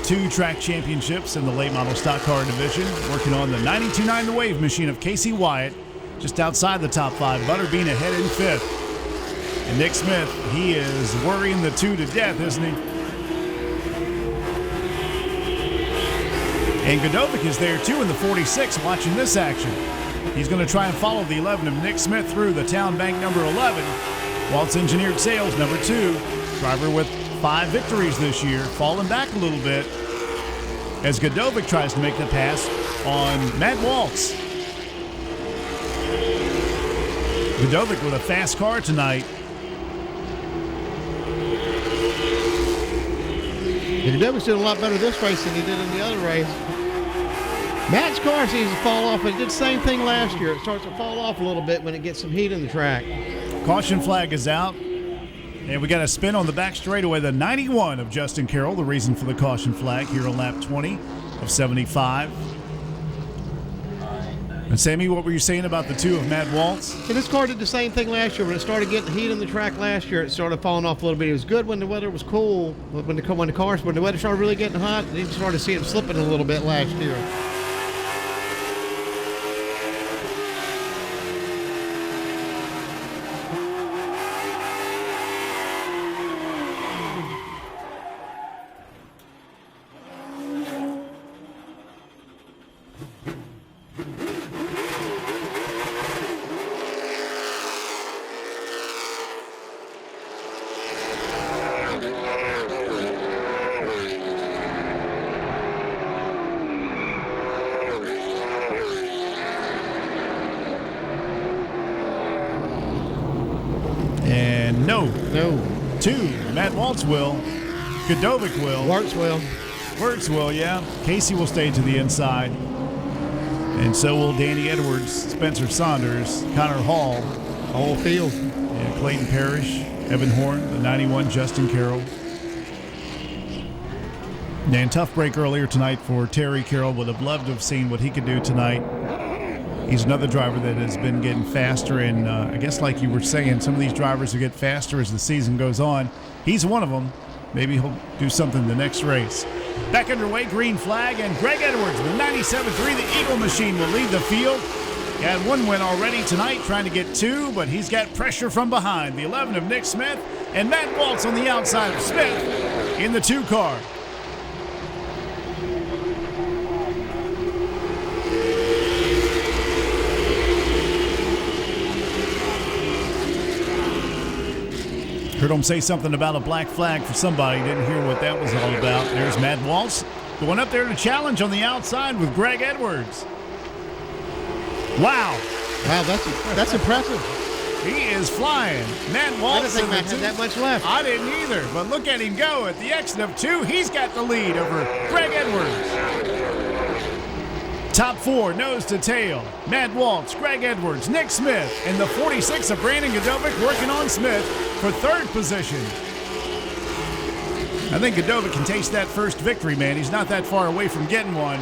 2 track championships in the late model stock car division. Working on the 92.9 The Wave machine of Casey Wyatt. Just outside the top 5, Butterbean ahead in 5th. And Nick Smith, he is worrying the 2 to death, isn't he? And Godovic is there too in the 46 watching this action. He's going to try and follow the 11 of Nick Smith through the Town Bank number 11. Waltz Engineered Sales number 2. Driver with 5 victories this year, falling back a little bit as Godovic tries to make the pass on Matt Waltz. Godovic with a fast car tonight. Godovic's doing a lot better this race than he did in the other race. Matt's car seems to fall off. It did the same thing last year. It starts to fall off a little bit when it gets some heat in the track. Caution flag is out. And we got a spin on the back straightaway. The 91 of Justin Carroll, the reason for the caution flag here on lap 20 of 75. And Sammy, what were you saying about the 2 of Matt Waltz? And this car did the same thing last year. When it started getting heat in the track last year, it started falling off a little bit. It was good when the weather was cool, when the weather started really getting hot, then you started to see it slipping a little bit last year. No. 2, Matt Waltz will. Godovic will. Wirtz will, yeah. Casey will stay to the inside. And so will Danny Edwards, Spencer Saunders, Connor Hall. Whole field. Yeah, Clayton Parrish, Evan Horn, the 91, Justin Carroll. And tough break earlier tonight for Terry Carroll. Would have loved to have seen what he could do tonight He's another driver that has been getting faster, and I guess like you were saying, some of these drivers will get faster as the season goes on. He's one of them. Maybe he'll do something the next race. Back underway, green flag, and Greg Edwards, the 97.3, the Eagle machine, will lead the field. He had one win already tonight, trying to get two, but he's got pressure from behind. The 11 of Nick Smith and Matt Waltz on the outside of Smith in the 2 car. Heard him say something about a black flag for somebody. Didn't hear what that was all about. There's Matt Waltz going up there to challenge on the outside with Greg Edwards. Wow. Wow, that's impressive. He is flying. Matt Waltz. I didn't think Matt had that much left. I didn't either, but look at him go at the exit of 2. He's got the lead over Greg Edwards. Top 4, nose to tail. Matt Waltz, Greg Edwards, Nick Smith, and the 46 of Brandon Godovic working on Smith for 3rd position. I think Godovic can taste that first victory, man. He's not that far away from getting one.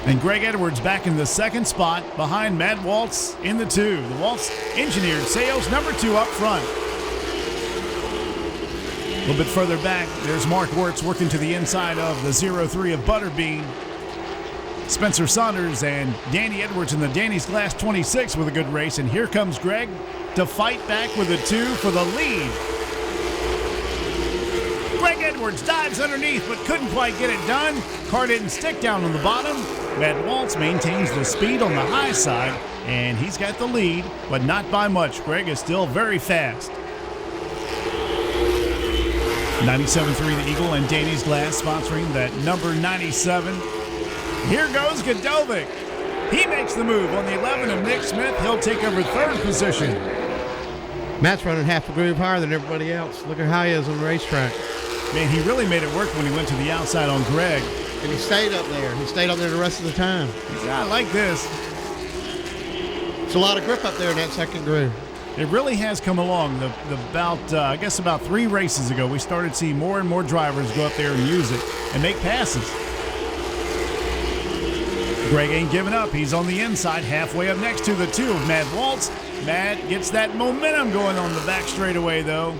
And Greg Edwards back in the 2nd spot behind Matt Waltz in the 2. The Waltz engineered sales number 2 up front. A little bit further back, there's Mark Wirtz working to the inside of the 03 of Butterbean. Spencer Saunders and Danny Edwards in the Danny's Glass 26 with a good race. And here comes Greg to fight back with a 2 for the lead. Greg Edwards dives underneath but couldn't quite get it done. Car didn't stick down on the bottom. Matt Waltz maintains the speed on the high side, and he's got the lead, but not by much. Greg is still very fast. 97.3 the Eagle and Danny's Glass sponsoring that number 97. Here goes Godovic. He makes the move on the 11 of Nick Smith. He'll take over 3rd position. Matt's running half a groove higher than everybody else. Look at how he is on the racetrack. Man, he really made it work when he went to the outside on Greg. And he stayed up there. He stayed up there the rest of the time. I like this. It's a lot of grip up there in that 2nd groove. It really has come along. I guess about 3 races ago, we started seeing more and more drivers go up there and use it and make passes. Greg ain't giving up. He's on the inside, halfway up next to the 2 of Matt Waltz. Matt gets that momentum going on the back straightaway, though.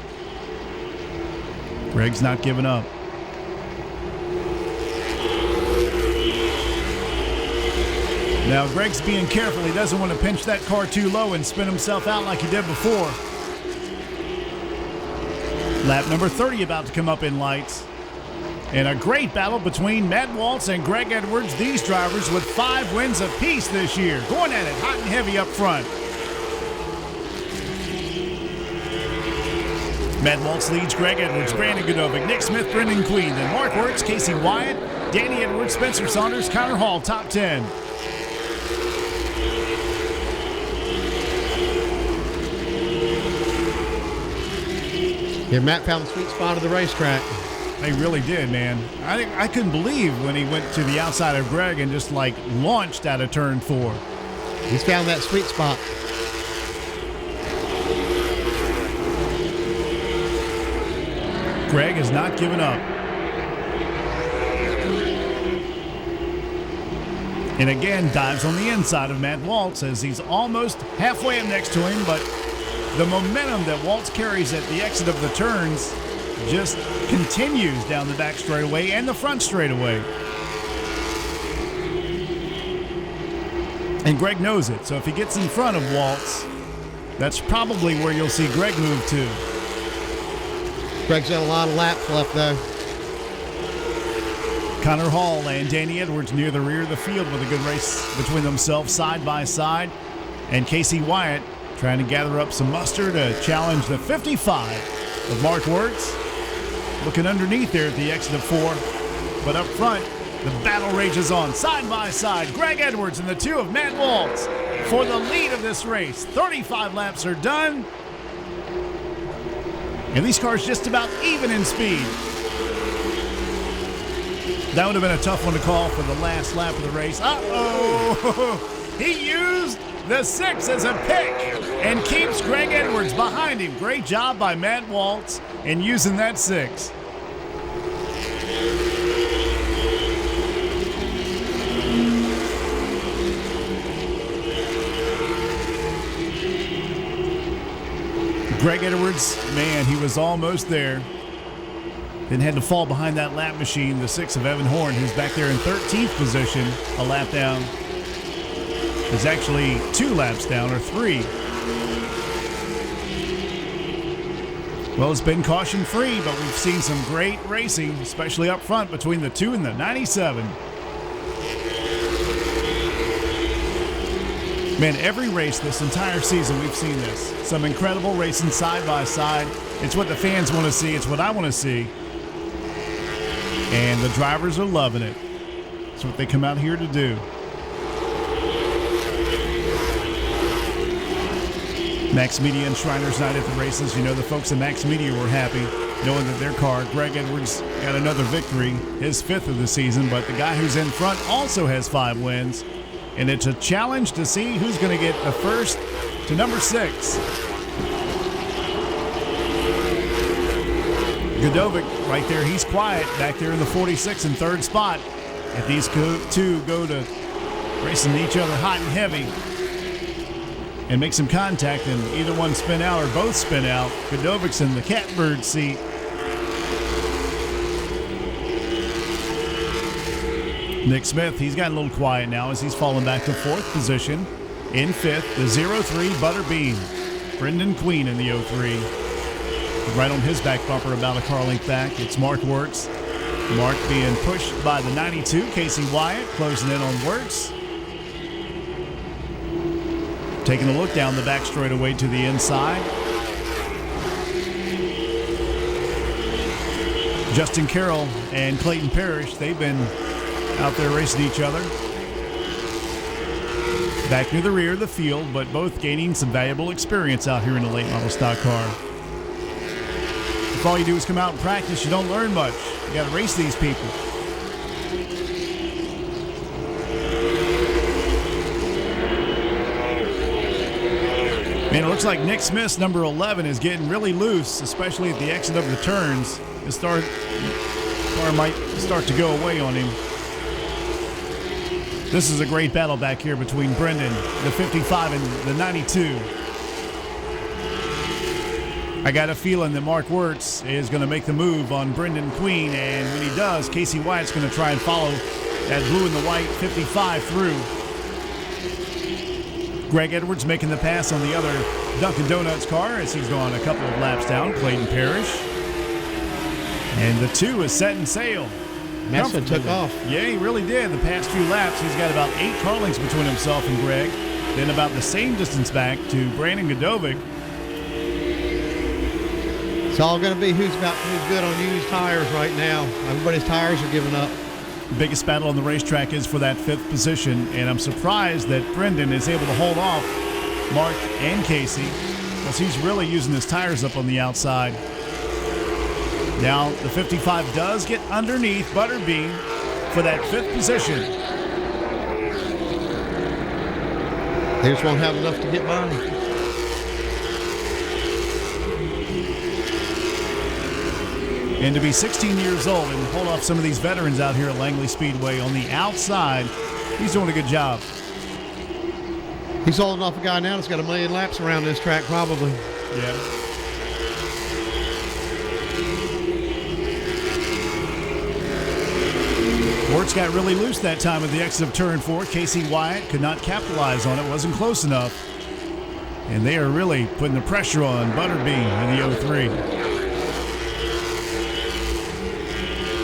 Greg's not giving up. Now, Greg's being careful. He doesn't want to pinch that car too low and spin himself out like he did before. Lap number 30 about to come up in lights. And a great battle between Matt Waltz and Greg Edwards. These drivers with 5 wins apiece this year. Going at it hot and heavy up front. Matt Waltz leads Greg Edwards, Brandon Godovic, Nick Smith, Brendan Queen, then Mark Wirtz, Casey Wyatt, Danny Edwards, Spencer Saunders, Connor Hall, top 10. Yeah, Matt found the sweet spot of the racetrack. They really did, man. I couldn't believe when he went to the outside of Greg and just like launched out of turn 4. He's found that sweet spot. Greg has not given up. And again, dives on the inside of Matt Waltz as he's almost halfway up next to him, but the momentum that Waltz carries at the exit of the turns just continues down the back straightaway and the front straightaway. And Greg knows it, so if he gets in front of Waltz, that's probably where you'll see Greg move to. Greg's got a lot of laps left, though. Connor Hall and Danny Edwards near the rear of the field with a good race between themselves side by side. And Casey Wyatt trying to gather up some muster to challenge the 55 of Mark Wirtz. Looking underneath there at the exit of 4. But up front, the battle rages on side by side. Greg Edwards and the 2 of Matt Waltz for the lead of this race. 35 laps are done. And these cars just about even in speed. That would have been a tough one to call for the last lap of the race. Uh-oh! He used the 6 as a pick and keeps Greg Edwards behind him. Great job by Matt Waltz in using that 6. Greg Edwards, man, he was almost there. Then had to fall behind that lap machine, the 6 of Evan Horn, who's back there in 13th position, a lap down. Is actually 2 laps down, or 3. Well, it's been caution-free, but we've seen some great racing, especially up front between the 2 and the 97. Man, every race this entire season, we've seen this. Some incredible racing side by side. It's what the fans want to see. It's what I want to see. And the drivers are loving it. It's what they come out here to do. Max Media and Shriners Night at the races. You know, the folks at Max Media were happy knowing that their car, Greg Edwards, got another victory, his 5th of the season. But the guy who's in front also has 5 wins. And it's a challenge to see who's going to get the first to number 6. Godovic right there, he's quiet back there in the 46 and 3rd spot. If these two go to racing each other hot and heavy and make some contact and either one spin out or both spin out, Godovic's in the catbird seat. Nick Smith, he's gotten a little quiet now as he's fallen back to 4th position. In 5th, the 03 Butterbean. Brendan Queen in the 03. Right on his back bumper, about a car length back. It's Mark Wertz. Mark being pushed by the 92, Casey Wyatt, closing in on Wertz. Taking a look down the back straightaway to the inside. Justin Carroll and Clayton Parrish, they've been out there racing each other. Back near the rear of the field, but both gaining some valuable experience out here in a late model stock car. If all you do is come out and practice, you don't learn much. You got to race these people. Man, it looks like Nick Smith's number 11 is getting really loose, especially at the exit of the turns. The car might start to go away on him. This is a great battle back here between Brendan, the 55, and the 92. I got a feeling that Mark Wertz is going to make the move on Brendan Queen, and when he does, Casey Wyatt's going to try and follow that blue and the white 55 through. Greg Edwards making the pass on the other Dunkin' Donuts car as he's gone a couple of laps down, Clayton Parrish. And the 2 is setting sail. Massa took off. Yeah, he really did. The past few laps, he's got about 8 car lengths between himself and Greg. Then about the same distance back to Brandon Godovic. It's all going to be who's good on used tires right now. Everybody's tires are giving up. The biggest battle on the racetrack is for that 5th position, and I'm surprised that Brendan is able to hold off Mark and Casey because he's really using his tires up on the outside. Now, the 55 does get underneath Butterbean for that 5th position. They just won't have enough to get by. And to be 16 years old and hold off some of these veterans out here at Langley Speedway on the outside, he's doing a good job. He's holding off a guy now that's got 1 million laps around this track, probably. Yeah. Wertz got really loose that time at the exit of turn 4. Casey Wyatt could not capitalize on it, wasn't close enough. And they are really putting the pressure on Butterbean in the 03.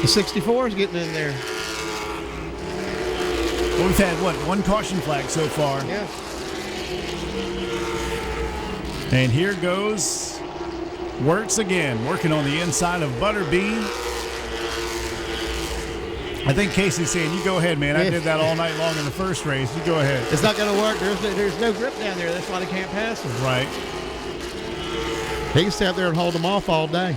The 64 is getting in there. Well, we've had, 1 caution flag so far. Yeah. And here goes Wertz again, working on the inside of Butterbean. I think Casey's saying, you go ahead, man. I did that all night long in the first race. You go ahead. It's not going to work. There's no grip down there. That's why they can't pass him. Right. He can stay out there and hold them off all day.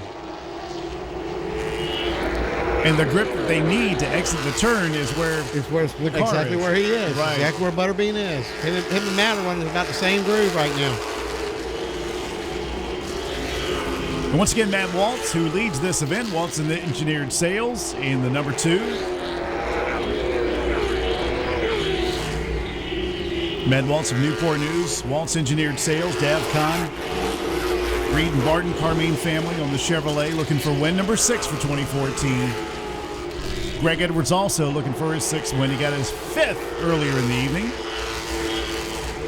And the grip that they need to exit the turn is where the car exactly is. where he is. Right. Exactly where Butterbean is. Him and Matterrun is about the same groove right now. And once again, Matt Waltz, who leads this event, Waltz in the engineered sales in the number 2. Matt Waltz of Newport News, Waltz engineered sales, Dav Khan Reed and Barton Carmine family on the Chevrolet looking for win number 6 for 2014. Greg Edwards also looking for his 6th win. He got his 5th earlier in the evening.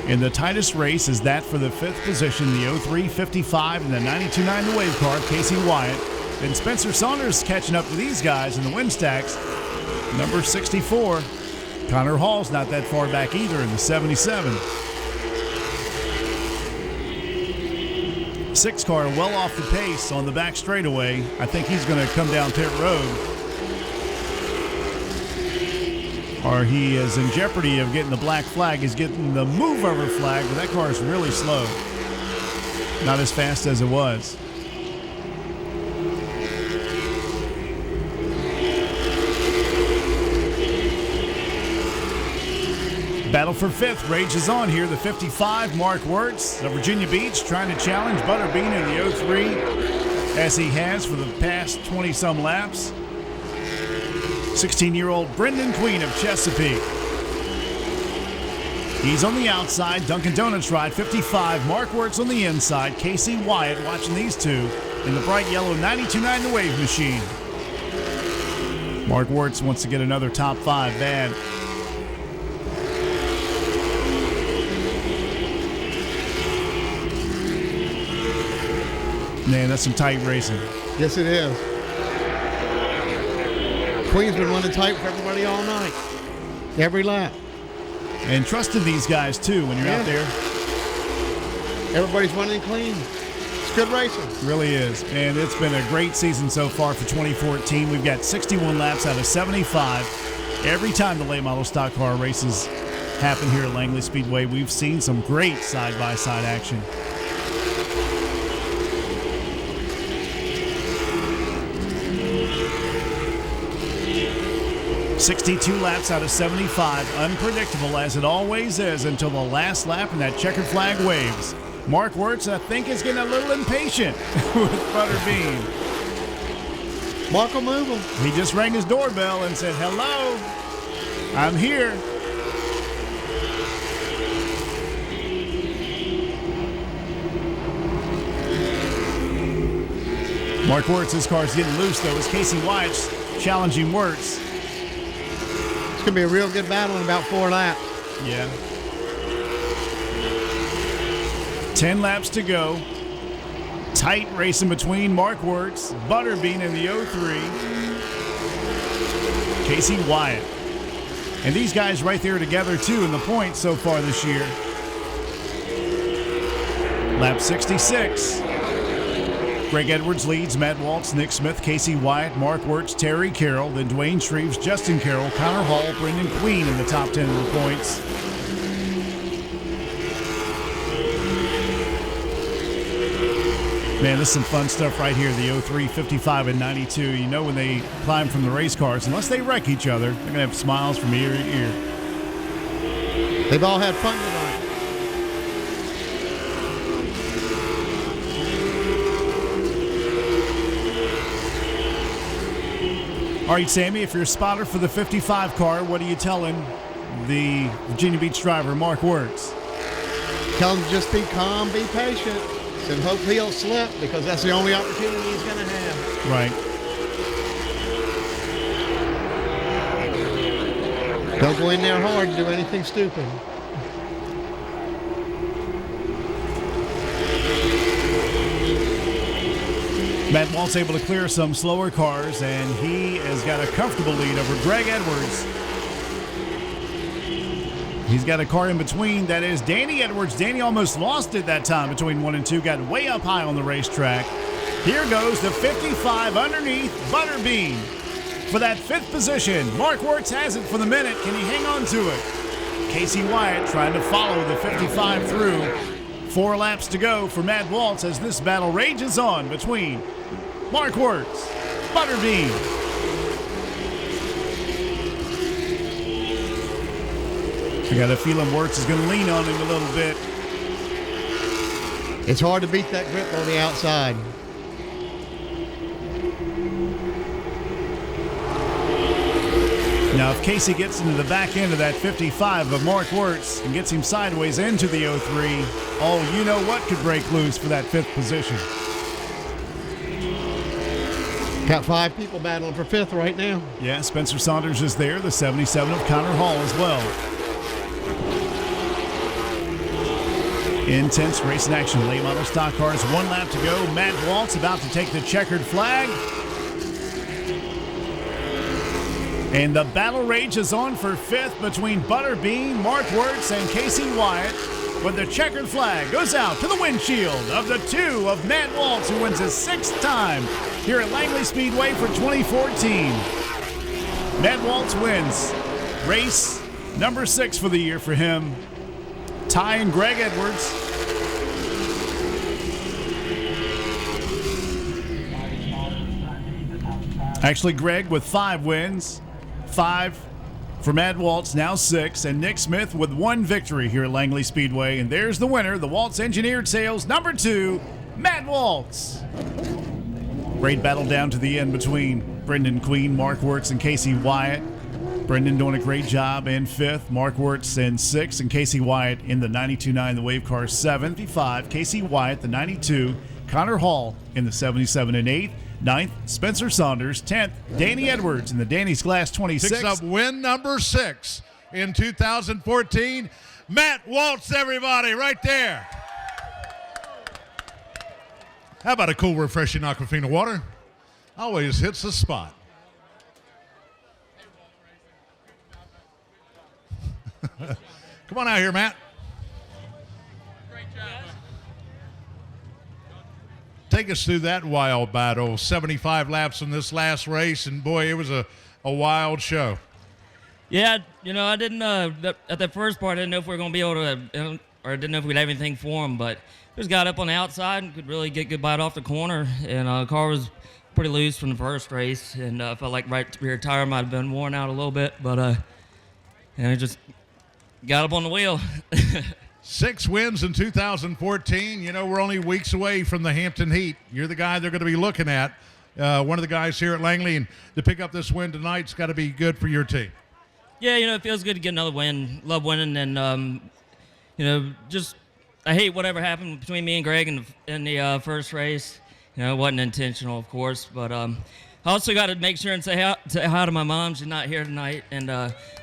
And the tightest race is that for the 5th position, the 03-55 and the 92.9 the Wave car, Casey Wyatt. Then Spencer Saunders catching up to these guys in the win stacks. Number 64. Connor Hall's not that far back either in the 77. 6 car well off the pace on the back straightaway. I think he's going to come down pit road. Or he is in jeopardy of getting the black flag. He's getting the move over flag, but that car is really slow. Not as fast as it was. Battle for 5th rages on here. The 55, Mark Wirtz of Virginia Beach, trying to challenge Butterbean in the 03, as he has for the past 20-some laps. 16-year-old Brendan Queen of Chesapeake. He's on the outside. Dunkin' Donuts ride 55. Mark Wirtz on the inside. Casey Wyatt watching these two in the bright yellow 92.9 the Wave machine. Mark Wirtz wants to get another top 5 bad. Man, that's some tight racing. Yes, it is. Queen's been running tight for everybody all night. Every lap. And trusting these guys, too, when you're out there. Everybody's running clean. It's good racing. Really is. And it's been a great season so far for 2014. We've got 61 laps out of 75. Every time the late model stock car races happen here at Langley Speedway, we've seen some great side-by-side action. 62 laps out of 75, unpredictable as it always is until the last lap and that checkered flag waves. Mark Wirtz, I think, is getting a little impatient with Butterbean. Mark will move him. He just rang his doorbell and said, "Hello, I'm here." Mark Wirtz, his car's getting loose, though, as Casey Wyatt's challenging Wirtz. It's going to be a real good battle in about 4 laps. Yeah. 10 laps to go. Tight racing between Mark Wirtz, Butterbean in the 03, Casey Wyatt. And these guys right there together, too, in the points so far this year. Lap 66. Greg Edwards leads, Matt Waltz, Nick Smith, Casey Wyatt, Mark Wirtz, Terry Carroll, then Dwayne Shreves, Justin Carroll, Connor Hall, Brendan Queen in the top 10 of the points. Man, this is some fun stuff right here, the 03, 55, and 92. You know when they climb from the race cars, unless they wreck each other, they're going to have smiles from ear to ear. They've all had fun tonight. All right, Sammy, if you're a spotter for the 55 car, what are you telling the Virginia Beach driver, Mark Wirtz? Tell him to just be calm, be patient, and hope he'll slip, because that's the only opportunity he's going to have. Right. Don't go in there hard and do anything stupid. Matt Waltz able to clear some slower cars, and he has got a comfortable lead over Greg Edwards. He's got a car in between. That is Danny Edwards. Danny almost lost it that time between 1 and 2. Got way up high on the racetrack. Here goes the 55 underneath Butterbean for that 5th position. Mark Wirtz has it for the minute. Can he hang on to it? Casey Wyatt trying to follow the 55 through. 4 laps to go for Matt Waltz as this battle rages on between Mark Wirtz, Butterbean. I got a feeling Wirtz is going to lean on him a little bit. It's hard to beat that grip on the outside. Now, if Casey gets into the back end of that 55 of Mark Wirtz and gets him sideways into the 03, oh, you know what could break loose for that 5th position. Got 5 people battling for 5th right now. Yeah, Spencer Saunders is there, the 77 of Connor Hall as well. Intense racing action, late model stock cars, 1 lap to go. Matt Waltz about to take the checkered flag. And the battle rages on for 5th between Butterbean, Mark Wirtz, and Casey Wyatt. With the checkered flag goes out to the windshield of the 2 of Matt Waltz, who wins his 6th time here at Langley Speedway for 2014. Matt Waltz wins race number 6 for the year for him. Ty and Greg Edwards. Actually, Greg with 5 wins. 5 for Matt Waltz, now 6, and Nick Smith with 1 victory here at Langley Speedway. And there's the winner, the Waltz Engineered Sales number 2, Matt Waltz. Great battle down to the end between Brendan Queen, Mark Wirtz, and Casey Wyatt. Brendan doing a great job in 5th, Mark Wirtz in 6th, and Casey Wyatt in the 92.9, the Wave Car 75. Casey Wyatt, the 92, Connor Hall in the 77 and 8th. 9th, Spencer Saunders. 10th, Danny Edwards in the Danny's Class 26. Picks up win number 6 in 2014. Matt Waltz, everybody, right there. How about a cool, refreshing Aquafina water? Always hits the spot. Come on out here, Matt. Take us through that wild battle. 75 laps in this last race, and boy, it was a wild show. Yeah, I didn't at the first part, I didn't know if we were going to be able to, or I didn't know if we'd have anything for him, but just got up on the outside and could really get good bite off the corner, and the car was pretty loose from the first race, and I felt like right rear tire might have been worn out a little bit, but I just got up on the wheel. 6 wins in 2014. We're only weeks away from the Hampton Heat. You're the guy they're going to be looking at. One of the guys here at Langley, and to pick up this win tonight's got to be good for your team. Yeah, it feels good to get another win. Love winning, and just I hate whatever happened between me and Greg in the first race. It wasn't intentional, of course, but I also got to make sure and say hi to my mom. She's not here tonight, and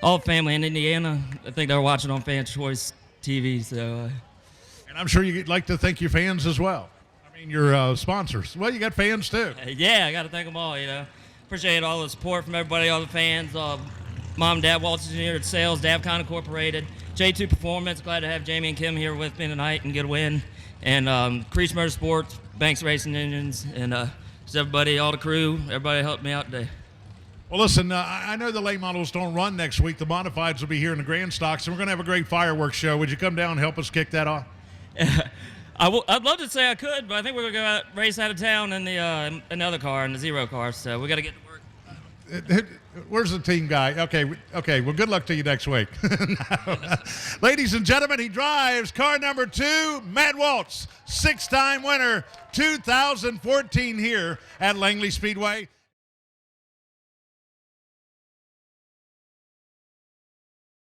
all the family in Indiana. I think they're watching on Fan Choice TV. So, and I'm sure you'd like to thank your fans as well. I mean, your sponsors. Well, you got fans too. Yeah, I got to thank them all. Appreciate all the support from everybody, all the fans. Mom, Dad, Waltz Engineered Sales, Davcon Incorporated, J2 Performance. Glad to have Jamie and Kim here with me tonight and get a win. And Creech Motorsports, Banks Racing Engines, and just everybody, all the crew, everybody helped me out today. Well, listen, I know the late models don't run next week. The modifieds will be here in the Grand Stocks, and we're going to have a great fireworks show. Would you come down and help us kick that off? I'd love to say I could, but I think we're going to go race out of town in the another car, in the 0 car, so we got to get to work. Where's the team guy? Okay. Well, good luck to you next week. Ladies and gentlemen, he drives car number 2, Matt Waltz, 6-time winner, 2014 here at Langley Speedway.